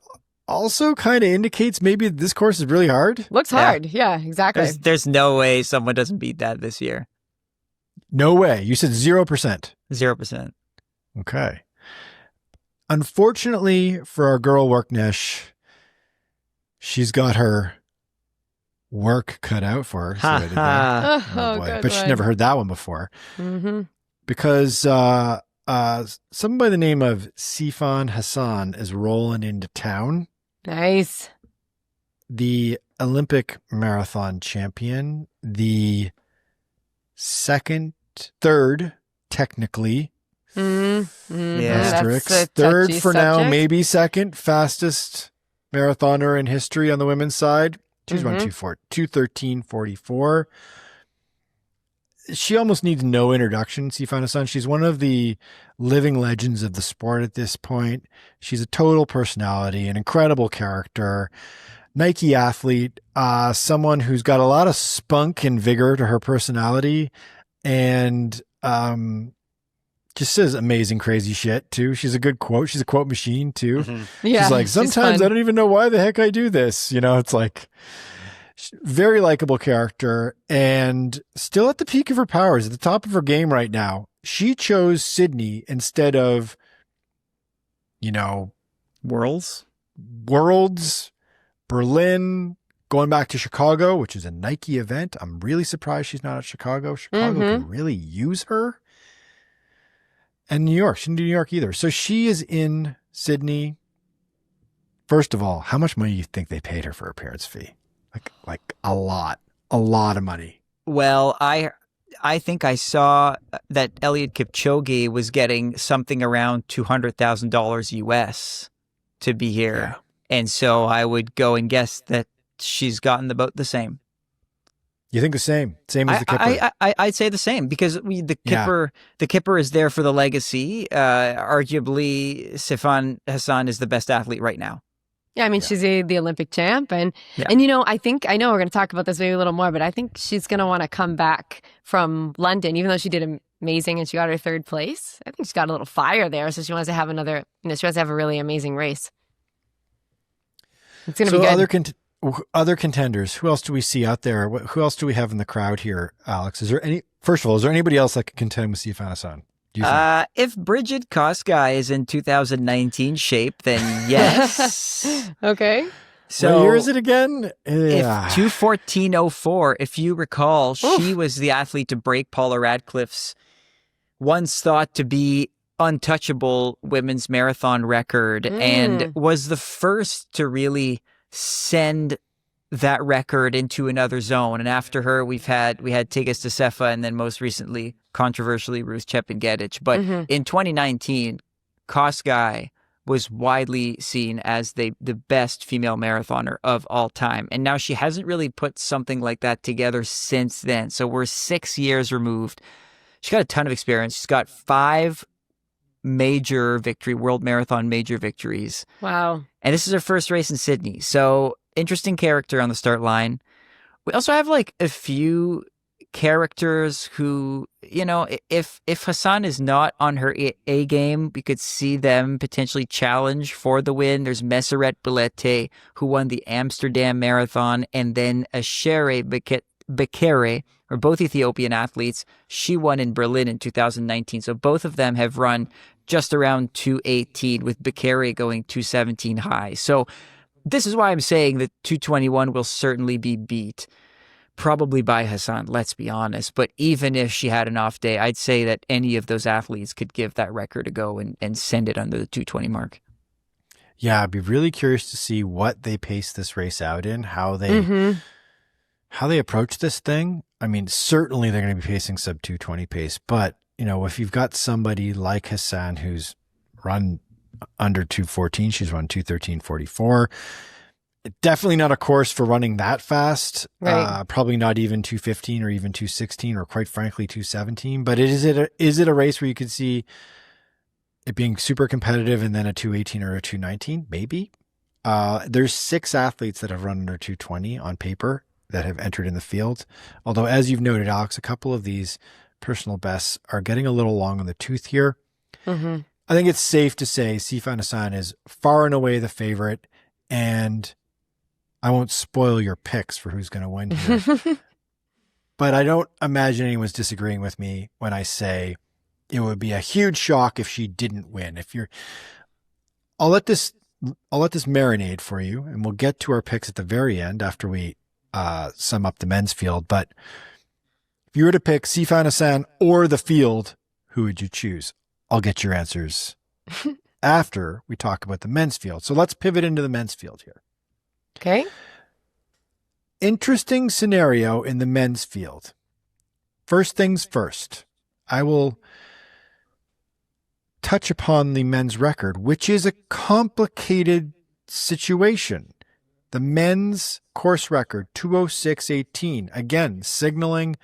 also kind of indicates maybe this course is really hard. Looks hard. Yeah, exactly. There's no way someone doesn't beat that this year. No way. You said 0%. 0%. Okay. Unfortunately for our girl Worknesh, she's got her work cut out for her. Oh boy. But she's never heard that one before. Mm-hmm. Because someone by the name of Sifan Hassan is rolling into town. Nice. The Olympic marathon champion, the third, technically. Mm-hmm. Yeah. Asterisk. Third for now, maybe second fastest marathoner in history on the women's side. She's run 2:13:44. She almost needs no introduction, Sifan Hassan. She's one of the living legends of the sport at this point. She's a total personality, an incredible character, Nike athlete, someone who's got a lot of spunk and vigor to her personality, and just says amazing, crazy shit too. She's a good quote. She's a quote machine too. Mm-hmm. Yeah, she's like, sometimes I don't even know why the heck I do this. It's like very likable character and still at the peak of her powers, at the top of her game right now. She chose Sydney instead of, Worlds, Berlin, going back to Chicago, which is a Nike event. I'm really surprised she's not at Chicago. Chicago can really use her. And New York. She didn't do New York either. So she is in Sydney. First of all, how much money do you think they paid her for appearance fee? Like a lot of money. Well, I think I saw that Eliud Kipchoge was getting something around $200,000 US to be here. Yeah. And so I would go and guess that she's gotten about the same. You think the same as the Kipper? I'd say the same because the Kipper is there for the legacy. Arguably, Sifan Hassan is the best athlete right now. Yeah, I mean, she's the Olympic champ. And I know we're going to talk about this maybe a little more, but I think she's going to want to come back from London, even though she did amazing and she got her third place. I think she's got a little fire there. So she wants to have she wants to have a really amazing race. It's going to be good. Other contenders, who else do we see out there? Who else do we have in the crowd here, Alex? First of all, is there anybody else that can contend with Sifan Hassan? If Bridget Kosgei is in 2019 shape, then yes. Okay. So what year is it again? If 2:14:04, if you recall, she was the athlete to break Paula Radcliffe's once thought to be untouchable women's marathon record and was the first to really send that record into another zone. And after her, we had Tigges Desefa and then most recently, controversially, Ruth Chepengedich. But in 2019, Kosgei was widely seen as the best female marathoner of all time. And now she hasn't really put something like that together since then. So we're 6 years removed. She's got a ton of experience. She's got 5 world marathon major victories. Wow. And this is her first race in Sydney. So interesting character on the start line. We also have like a few characters who, if Hassan is not on her A game, we could see them potentially challenge for the win. There's Messeret Belete, who won the Amsterdam Marathon, and then Ashere Bekere, are both Ethiopian athletes. She won in Berlin in 2019. So both of them have run just around 2:18, with Bekere going 2:17 high. So this is why I'm saying that 2:21 will certainly be beat. Probably by Hassan, let's be honest. But even if she had an off day, I'd say that any of those athletes could give that record a go and send it under the 2:20 mark. Yeah, I'd be really curious to see what they pace this race out in, how they approach this thing. I mean, certainly they're going to be pacing sub 2:20 pace, but if you've got somebody like Hassan who's run under 2:14, she's run 2:13.44. Definitely not a course for running that fast. Right. Probably not even 2:15 or even 2:16 or quite frankly 2:17. But is it a race where you could see it being super competitive and then a 2:18 or a 2:19? Maybe. There's 6 athletes that have run under 2:20 on paper that have entered in the field. Although, as you've noted, Alex, a couple of these personal bests are getting a little long on the tooth here. Mm-hmm. I think it's safe to say Sifan Hassan is far and away the favorite, and I won't spoil your picks for who's going to win here. But I don't imagine anyone's disagreeing with me when I say it would be a huge shock if she didn't win. I'll let this marinate for you, and we'll get to our picks at the very end after we sum up the men's field. But if you were to pick Sifan Hassan or the field, who would you choose? I'll get your answers after we talk about the men's field. So let's pivot into the men's field here. Okay. Interesting scenario in the men's field. First things first, I will touch upon the men's record, which is a complicated situation. The men's course record, 2:06.18. Again, signaling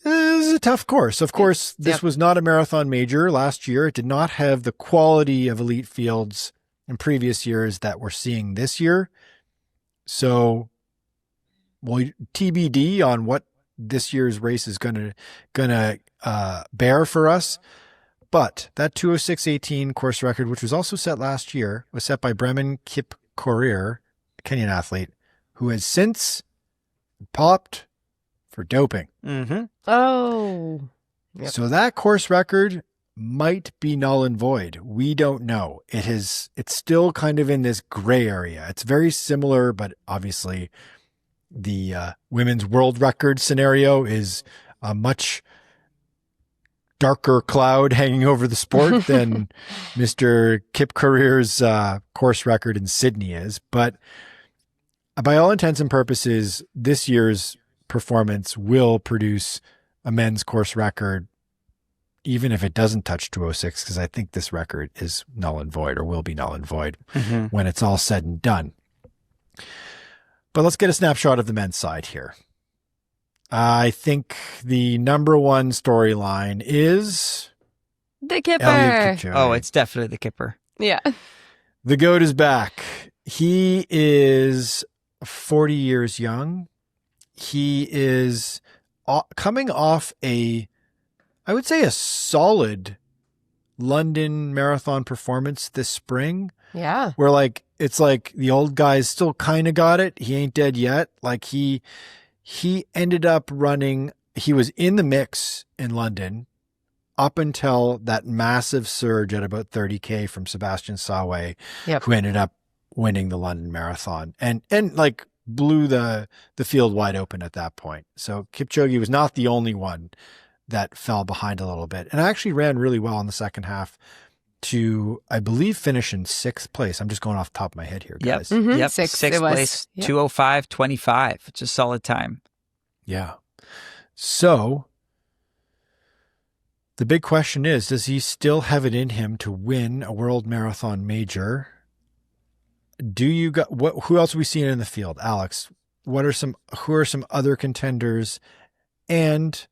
this is a tough course. Of course, this was not a marathon major last year. It did not have the quality of elite fields in previous years that we're seeing this year. So, TBD on what this year's race is gonna bear for us. But that 2:06.18 course record, which was also set last year, was set by Bremen Kipchoge, a Kenyan athlete, who has since popped for doping. Mm-hmm. Oh. Yep. So that course record might be null and void. We don't know. It's still kind of in this gray area. It's very similar, but obviously the women's world record scenario is a much darker cloud hanging over the sport than Mr. Kipchoge's course record in Sydney is. But by all intents and purposes, this year's performance will produce a men's course record, even if it doesn't touch 2:06, because I think this record is null and void, or will be null and void when it's all said and done. But let's get a snapshot of the men's side here. I think the number one storyline is The Kipper. Eliud Kipchoge. Oh, it's definitely the Kipper. Yeah. The GOAT is back. He is 40 years young. He is coming off I would say a solid London marathon performance this spring. Yeah. Where it's like the old guy's still kind of got it. He ain't dead yet. Like he ended up running. He was in the mix in London up until that massive surge at about 30K from Sebastian Sawe, who ended up winning the London Marathon and blew the field wide open at that point. So Kipchoge was not the only one that fell behind a little bit, and actually ran really well in the second half to, I believe, finish in 6th place. I'm just going off the top of my head here, guys. Mm-hmm. Yep. Sixth place, 2:05.25. It's a solid time. Yeah. So the big question is, does he still have it in him to win a world marathon major? Who else are we seeing in the field? Alex, who are some other contenders? And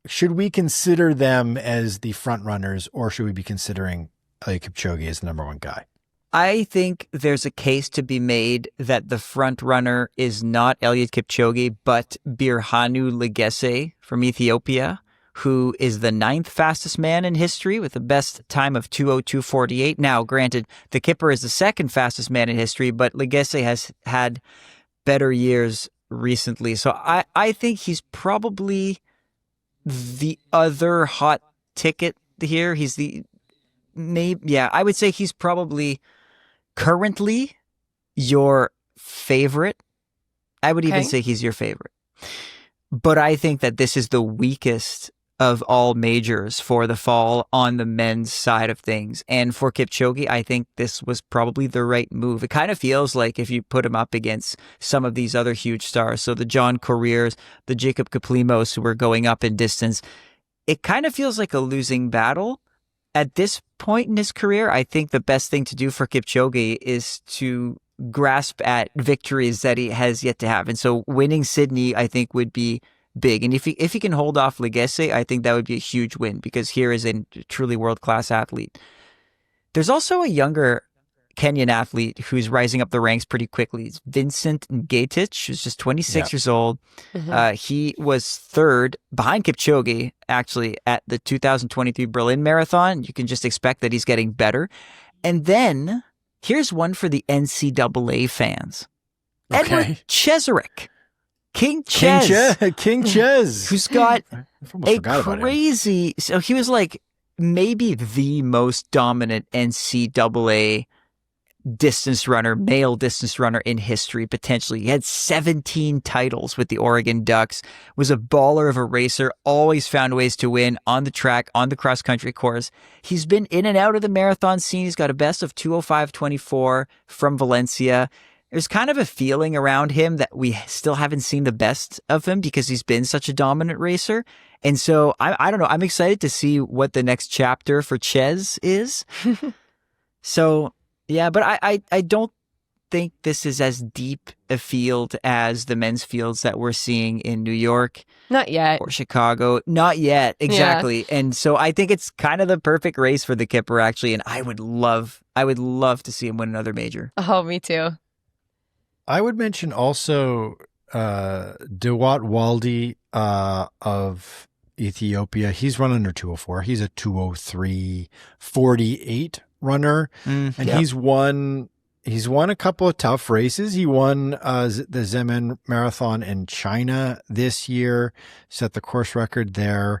should we consider them as the front runners, or should we be considering Eliud Kipchoge as the number one guy? I think there's a case to be made that the front runner is not Eliud Kipchoge, but Birhanu Legesse from Ethiopia, who is the 9th fastest man in history with the best time of 2:02:48. Now, granted, the Kipper is the 2nd fastest man in history, but Legesse has had better years recently. So I think he's probably the other hot ticket here. I would say he's probably currently your favorite. I would even say he's your favorite. But I think that this is the weakest of all majors for the fall on the men's side of things. And for Kipchoge, I think this was probably the right move. It kind of feels like if you put him up against some of these other huge stars, so the John Couriers, the Jacob Kaplimos, who are going up in distance, it kind of feels like a losing battle. At this point in his career, I think the best thing to do for Kipchoge is to grasp at victories that he has yet to have. And so winning Sydney, I think, would be big. And if he can hold off Legesse, I think that would be a huge win, because here is a truly world-class athlete. There's also a younger Kenyan athlete who's rising up the ranks pretty quickly. It's Vincent Ngetich, who's just 26 years old. He was 3rd behind Kipchoge, actually, at the 2023 Berlin Marathon. You can just expect that he's getting better. And then here's one for the NCAA fans. Okay. Edward Cheserek. King Ches. Who's got a crazy... So he was like maybe the most dominant NCAA distance runner, male distance runner in history, potentially. He had 17 titles with the Oregon Ducks, was a baller of a racer, always found ways to win on the track, on the cross-country course. He's been in and out of the marathon scene. He's got a best of 2:05:24 from Valencia. There's kind of a feeling around him that we still haven't seen the best of him because he's been such a dominant racer. And so I don't know. I'm excited to see what the next chapter for Ches is. So, yeah, but I don't think this is as deep a field as the men's fields that we're seeing in New York. Not yet. Or Chicago. Not yet. Exactly. Yeah. And so I think it's kind of the perfect race for the Kipper, actually. And I would love to see him win another major. Oh, me too. I would mention also Dewat Waldi of Ethiopia. He's run under 2:04. He's a 2:03:48 runner, and he's won a couple of tough races. He won the Zemen Marathon in China this year, set the course record there.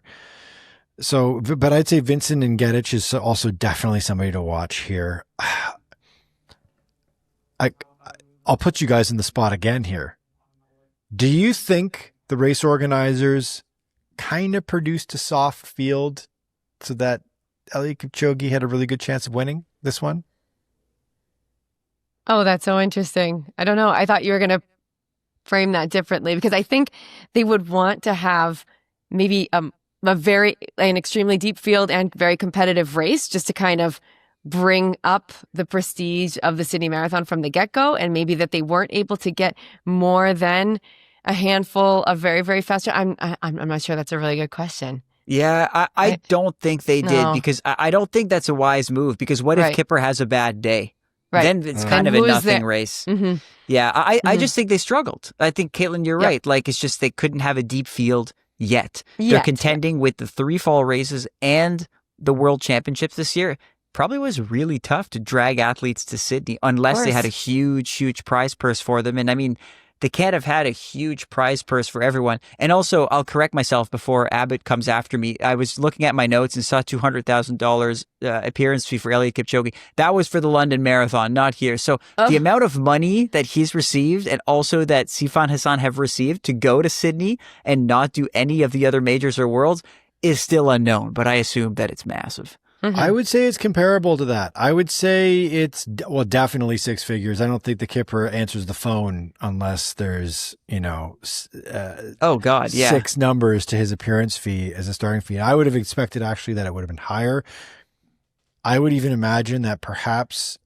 So, but I'd say Vincent Ngetich is also definitely somebody to watch here. I'll put you guys in the spot again here. Do you think the race organizers kind of produced a soft field so that Eliud Kipchoge had a really good chance of winning this one? Oh, that's so interesting. I don't know. I thought you were going to frame that differently, because I think they would want to have maybe an extremely deep field and very competitive race just to kind of bring up the prestige of the Sydney Marathon from the get-go, and maybe that they weren't able to get more than a handful of very, very fast. I'm not sure. That's a really good question. Yeah, I don't think they did, because I don't think that's a wise move, because what if Kipper has a bad day? Right. Then it's kind of a nothing race. Mm-hmm. Yeah, I just think they struggled. I think, Caitlin, you're right. Like, it's just they couldn't have a deep field yet. They're contending with the 3 fall races and the World Championships this year. Probably was really tough to drag athletes to Sydney unless they had a huge, huge prize purse for them. And I mean, they can't have had a huge prize purse for everyone. And also, I'll correct myself before Abbott comes after me. I was looking at my notes and saw $200,000 appearance fee for Eliud Kipchoge. That was for the London Marathon, not here. So the amount of money that he's received, and also that Sifan Hassan have received to go to Sydney and not do any of the other majors or worlds, is still unknown. But I assume that it's massive. Mm-hmm. I would say it's comparable to that. I would say it's, definitely 6 figures. I don't think the Kipper answers the phone unless there's, 6 numbers to his appearance fee as a starting fee. I would have expected actually that it would have been higher. I would even imagine that perhaps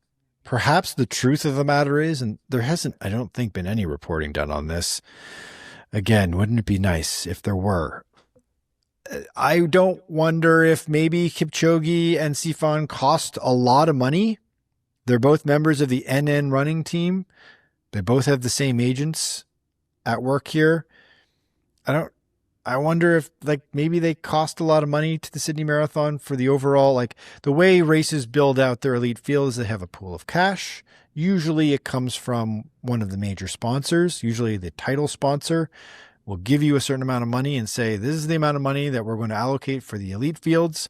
the truth of the matter is, and there hasn't, I don't think, been any reporting done on this. Again, wouldn't it be nice if there were? I don't wonder if maybe Kipchoge and Sifan cost a lot of money. They're both members of the NN running team. They both have the same agents at work here. I wonder if like maybe they cost a lot of money to the Sydney Marathon for the overall, like the way races build out their elite field is they have a pool of cash. Usually it comes from one of the major sponsors. Usually the title sponsor will give you a certain amount of money and say, this is the amount of money that we're going to allocate for the elite fields.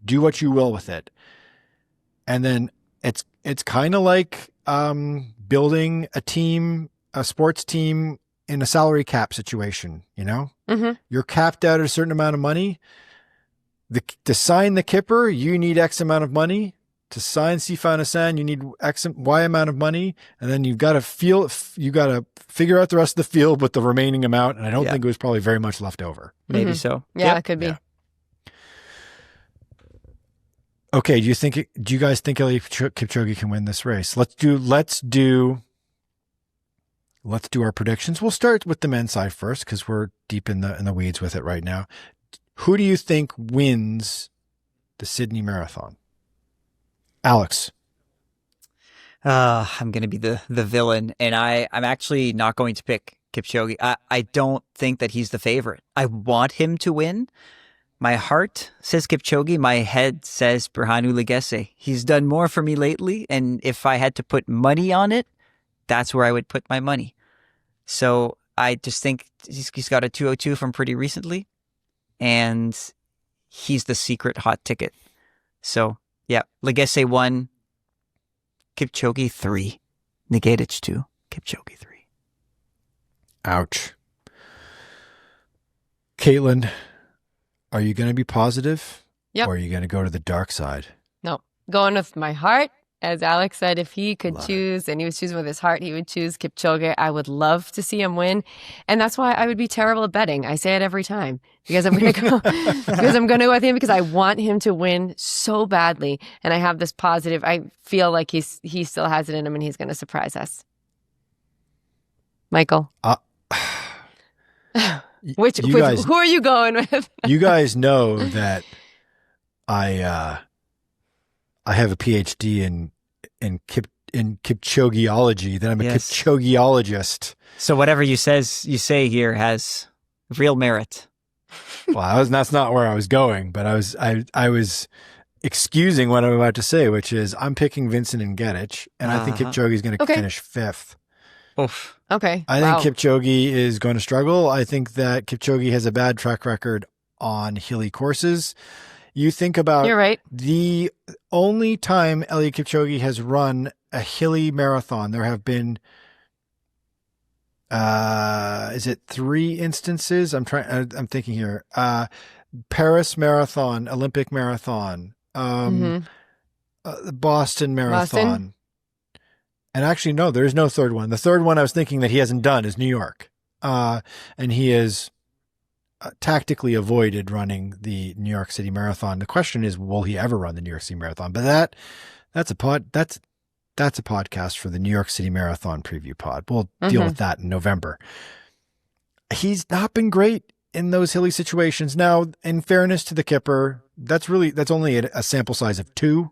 Do what you will with it. And then it's kind of like building a team, a sports team in a salary cap situation, you know? Mm-hmm. You're capped out at a certain amount of money. To sign the Kipper, you need X amount of money. To sign Sifan Hassan, you need Y amount of money. And then you've got to figure out the rest of the field with the remaining amount. And I don't think it was probably very much left over. Maybe so. Yeah, it could be. Yeah. Okay. Do you guys think Eliud Kipchoge can win this race? Let's do our predictions. We'll start with the men's side first because we're deep in the weeds with it right now. Who do you think wins the Sydney Marathon? Alex. I'm going to be the villain, and I'm actually not going to pick Kipchoge. I don't think that he's the favorite. I want him to win. My heart says Kipchoge. My head says Berhanu Legesse. He's done more for me lately, and if I had to put money on it, that's where I would put my money. So I just think he's got a 2:02 from pretty recently, and he's the secret hot ticket. So yeah, Legesse 1, Kipchoge 3, Negatic 2, Kipchoge 3. Ouch. Caitlin, are you going to be positive? Yep. Or are you going to go to the dark side? No, going with my heart. As Alex said, if he could choose and he was choosing with his heart, he would choose Kipchoge. I would love to see him win. And that's why I would be terrible at betting. I say it every time because I'm going to go with him because I want him to win so badly. And I have this positive, I feel like he still has it in him and he's going to surprise us. Michael. Who are you going with? You guys know that I have a PhD in Kipchogeology. That I'm a Kipchogeologist. So whatever you say here has real merit. Well, that's not where I was going, but I was excusing what I'm about to say, which is I'm picking Vincent and Gedich, and I think Kipchoge is going to finish 5th. Oof. Okay. I think Kipchoge is going to struggle. I think that Kipchoge has a bad track record on hilly courses. You think about You're right. The only time Eliud Kipchoge has run a hilly marathon, there have been, is it 3 instances? I'm thinking here. Paris Marathon, Olympic Marathon, Boston Marathon. And actually, no, there is no third one. The third one I was thinking that he hasn't done is New York. And he is tactically avoided running the New York City Marathon. The question is, will he ever run the New York City Marathon? But that's a podcast for the New York City Marathon preview pod. We'll deal with that in November. He's not been great in those hilly situations. Now, in fairness to the Kipper, that's only a sample size of 2.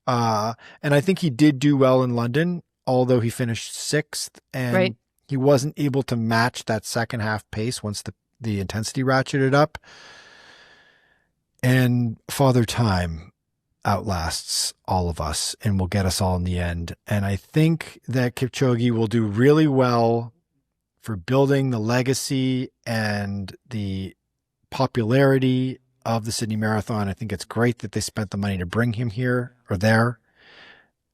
And I think he did do well in London, although he finished 6th and he wasn't able to match that second half pace once the intensity ratcheted up. And Father Time outlasts all of us and will get us all in the end. And I think that Kipchoge will do really well for building the legacy and the popularity of the Sydney Marathon. I think it's great that they spent the money to bring him here or there.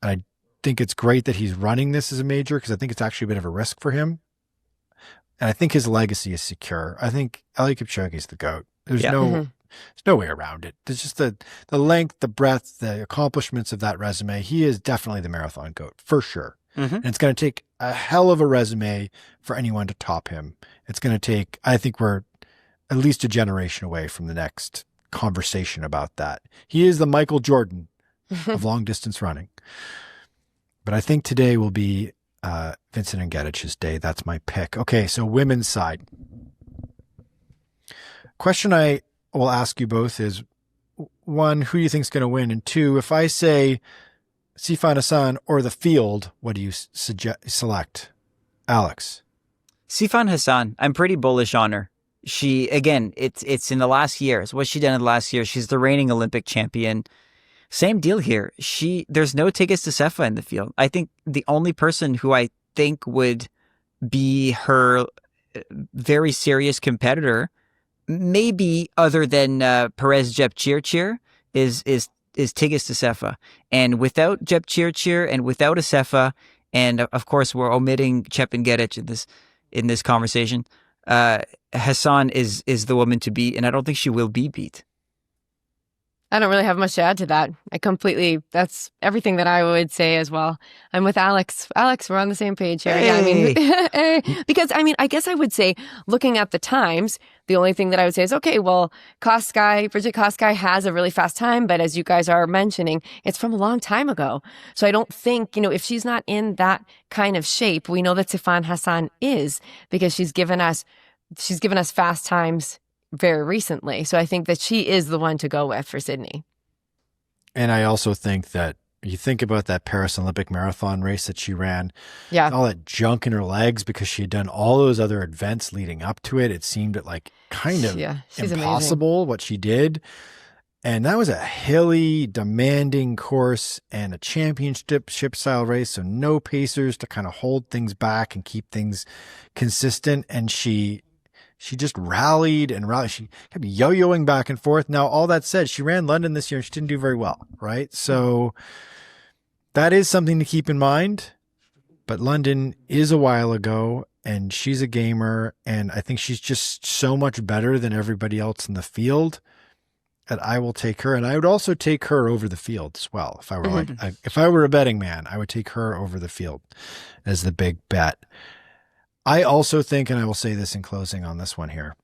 And I think it's great that he's running this as a major because I think it's actually a bit of a risk for him. And I think his legacy is secure. I think Eliud Kipchoge is the GOAT. There's no way around it. There's just the length, the breadth, the accomplishments of that resume. He is definitely the marathon GOAT for sure. And it's going to take a hell of a resume for anyone to top him. It's going to take, I think we're at least a generation away from the next conversation about that. He is the Michael Jordan of long distance running. But I think today will be Vincent and Gedich's day. That's my pick. Okay, so women's side. Question I will ask you both is, one, who do you think is going to win? And two, if I say Sifan Hassan or the field, what do you select? Alex? Sifan Hassan, I'm pretty bullish on her. She, again, it's in the last years. What's she done in the last year? She's the reigning Olympic champion. Same deal here. There's no Tigges Sefa in the field. I think the only person who I think would be her very serious competitor, maybe other than Perez Jepchirchir, is Tigges Sefa. And without Jepchirchir and without a Sefa, and of course we're omitting Chepngetich in this conversation, Hassan is the woman to beat, and I don't think she will be beat. I don't really have much to add to that. That's everything that I would say as well. I'm with Alex. Alex, we're on the same page here. Hey. Yeah, because I guess I would say, looking at the times, the only thing that I would say is, okay, well, Bridget Kosgei has a really fast time, but as you guys are mentioning, it's from a long time ago. So I don't think, if she's not in that kind of shape, we know that Sifan Hassan is, because she's given us fast times very recently. So I think that she is the one to go with for Sydney. And I also think that you think about that Paris Olympic marathon race that she ran, all that junk in her legs because she had done all those other events leading up to it. It seemed like kind of impossible what she did. And that was a hilly, demanding course and a championship style race. So no pacers to kind of hold things back and keep things consistent. And she just rallied and rallied. She kept yo-yoing back and forth. Now, all that said, she ran London this year and she didn't do very well, right? So that is something to keep in mind. But London is a while ago and she's a gamer. And I think she's just so much better than everybody else in the field that I will take her. And I would also take her over the field as well. If I were if I were a betting man, I would take her over the field as the big bet. I also think, and I will say this in closing on this one here,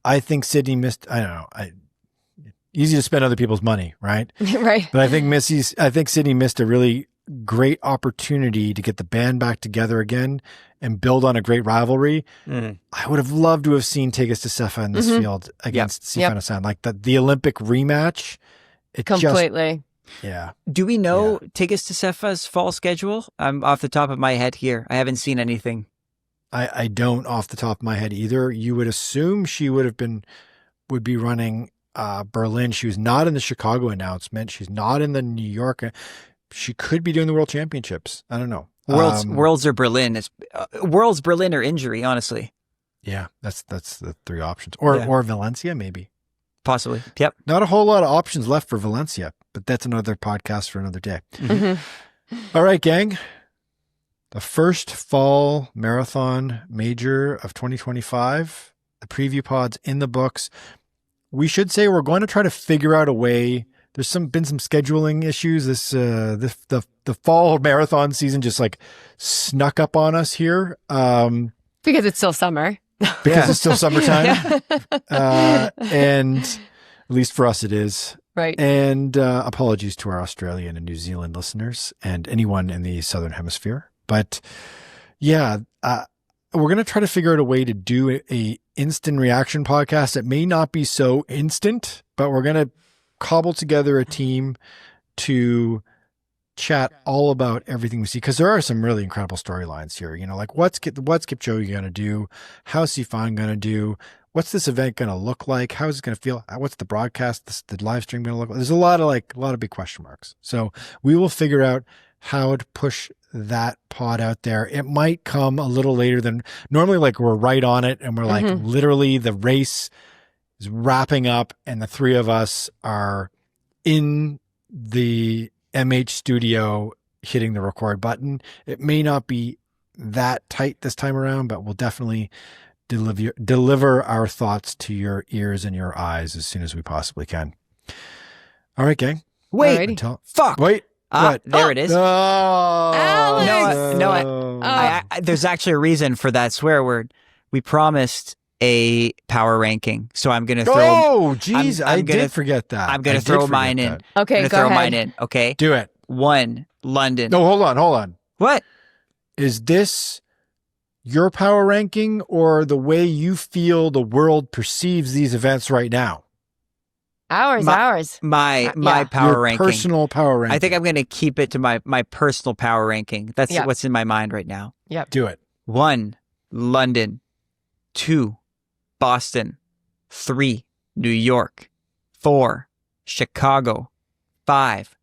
I think Sydney missed, I don't know, easy to spend other people's money, right? Right. But I think Sydney missed a really great opportunity to get the band back together again and build on a great rivalry. I would have loved to have seen Tigges Sefa in this field against Sifan Hassan, like the Olympic rematch. Completely. Yeah. Do we know Tigges Sefa's fall schedule? I'm off the top of my head here. I haven't seen anything. I don't off the top of my head either. You would assume she would be running Berlin. She was not in the Chicago announcement. She's not in the New York. She could be doing the World Championships. I don't know. Worlds or Berlin. Worlds, Berlin, or injury, honestly. Yeah, that's the three options. Or Valencia, maybe. Possibly. Yep. Not a whole lot of options left for Valencia, but that's another podcast for another day. All right, gang. The first fall marathon major of 2025. The preview pod's in the books. We should say we're going to try to figure out a way. There's been some scheduling issues. The fall marathon season just like snuck up on us here. Because it's still summer. Because it's still summertime. And at least for us it is. Right. And apologies to our Australian and New Zealand listeners and anyone in the Southern Hemisphere. But yeah, we're going to try to figure out a way to do a instant reaction podcast that may not be so instant, but we're going to cobble together a team to chat all about everything we see, because there are some really incredible storylines here. Like what's Kipchoge going to do? How's Sifan going to do? What's this event going to look like? How is it going to feel? What's the broadcast, the live stream going to look like? There's a lot of big question marks. So we will figure out how to push that pod out there. It might come a little later than normally. Like we're right on it and we're like literally the race is wrapping up and the three of us are in the MH studio hitting the record button. It may not be that tight this time around, but we'll definitely deliver our thoughts to your ears and your eyes as soon as we possibly can. All right, gang. Wait. Fuck. Wait. What? There it is. Oh, Alex. No, there's actually a reason for that swear word. We promised a power ranking, so I'm going to throw. Oh, geez, I did forget that. I'm going to throw mine in. Okay, go ahead. Okay, do it. 1, London. No, hold on. What is this? your power ranking or the way you feel the world perceives these events right now? Ours. My Yeah. power Your ranking. personal power ranking. I think I'm going to keep it to my personal power ranking. That's Yep. what's in my mind right now. Yep. Do it. 1, London. 2, Boston. 3, New York. 4, Chicago. 5,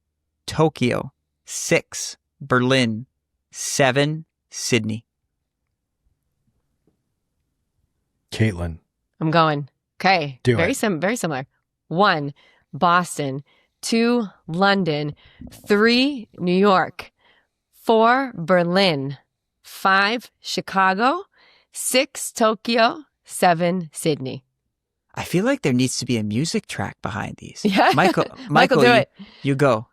Tokyo. 6, Berlin. 7, Sydney. Caitlin. I'm going. Okay. Do very it. Very similar. 1, Boston. 2, London. 3, New York. 4, Berlin. 5, Chicago. 6, Tokyo. 7, Sydney. I feel like there needs to be a music track behind these. Yeah. Michael, do you, it. You go.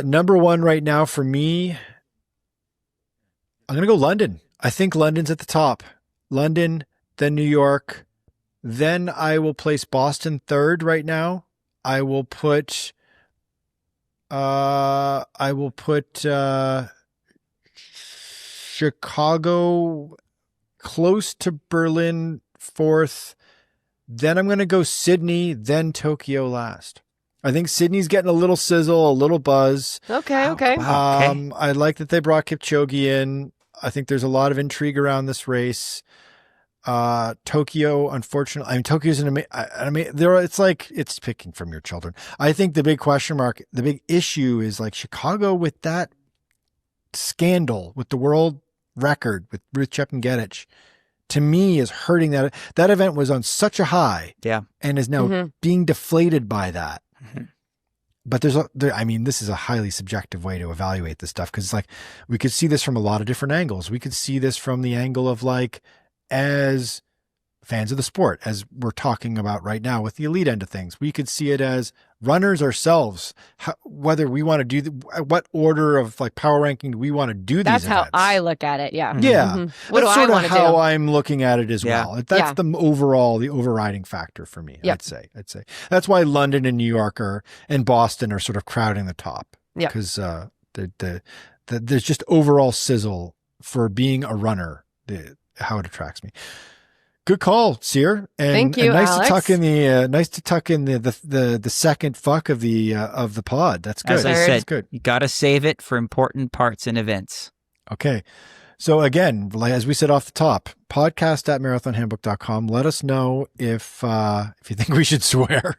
Number one right now for me, I'm going to go London. I think London's at the top. London, then New York. Then I will place Boston third right now. I will put Chicago close to Berlin fourth. Then I'm going to go Sydney, then Tokyo last. I think Sydney's getting a little sizzle, a little buzz. Okay. Wow. Okay. I like that they brought Kipchoge in. I think there's a lot of intrigue around this race. Tokyo, unfortunately, I mean, Tokyo's it's picking from your children. I think the big question mark, the big issue is like Chicago with that scandal with the world record with Ruth Chepngetich, to me is hurting that. That event was on such a high, and is now being deflated by that. Mm-hmm. But this is a highly subjective way to evaluate this stuff, because like we could see this from a lot of different angles. We could see this from the angle of like, as fans of the sport, as we're talking about right now with the elite end of things. We could see it as runners ourselves, whether we want to do what order of like power ranking do we want to do That's these how events. I look at it. Yeah. Yeah. Mm-hmm. What That's do I sort want of to do? how I'm looking at it as Yeah. well. That's the overriding factor for me. Yep. I'd say that's why London and New York and Boston are sort of crowding the top. Yeah. Because there's just overall sizzle for being a runner. How it attracts me. Good call, Sear. And Thank you, nice Alex. to tuck in the second fuck of the pod. That's good. As I That's said, good. you got to save it for important parts and events. Okay. So again, as we said off the top, podcast@marathonhandbook.com. Let us know if you think we should swear.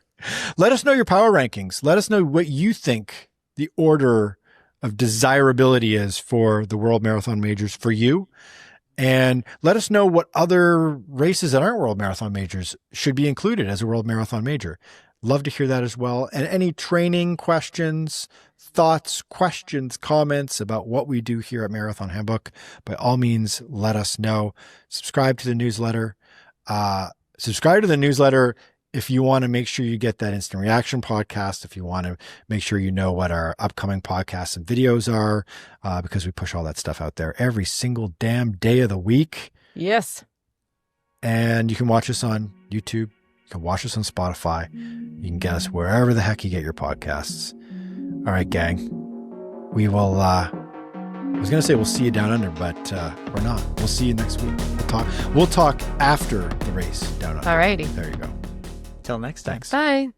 Let us know your power rankings. Let us know what you think the order of desirability is for the World Marathon Majors for you. And let us know what other races that aren't World Marathon Majors should be included as a World Marathon Major. Love to hear that as well. And any training questions, thoughts, questions, comments about what we do here at Marathon Handbook, by all means, let us know. Subscribe to the newsletter. If you want to make sure you get that instant reaction podcast, if you want to make sure you know what our upcoming podcasts and videos are, because we push all that stuff out there every single damn day of the week. Yes. And you can watch us on YouTube. You can watch us on Spotify. You can get us wherever the heck you get your podcasts. All right, gang. We will, I was going to say we'll see you down under, but we're not. We'll see you next week. We'll talk after the race down under. All righty. There you go. Till next time. Thanks. Bye.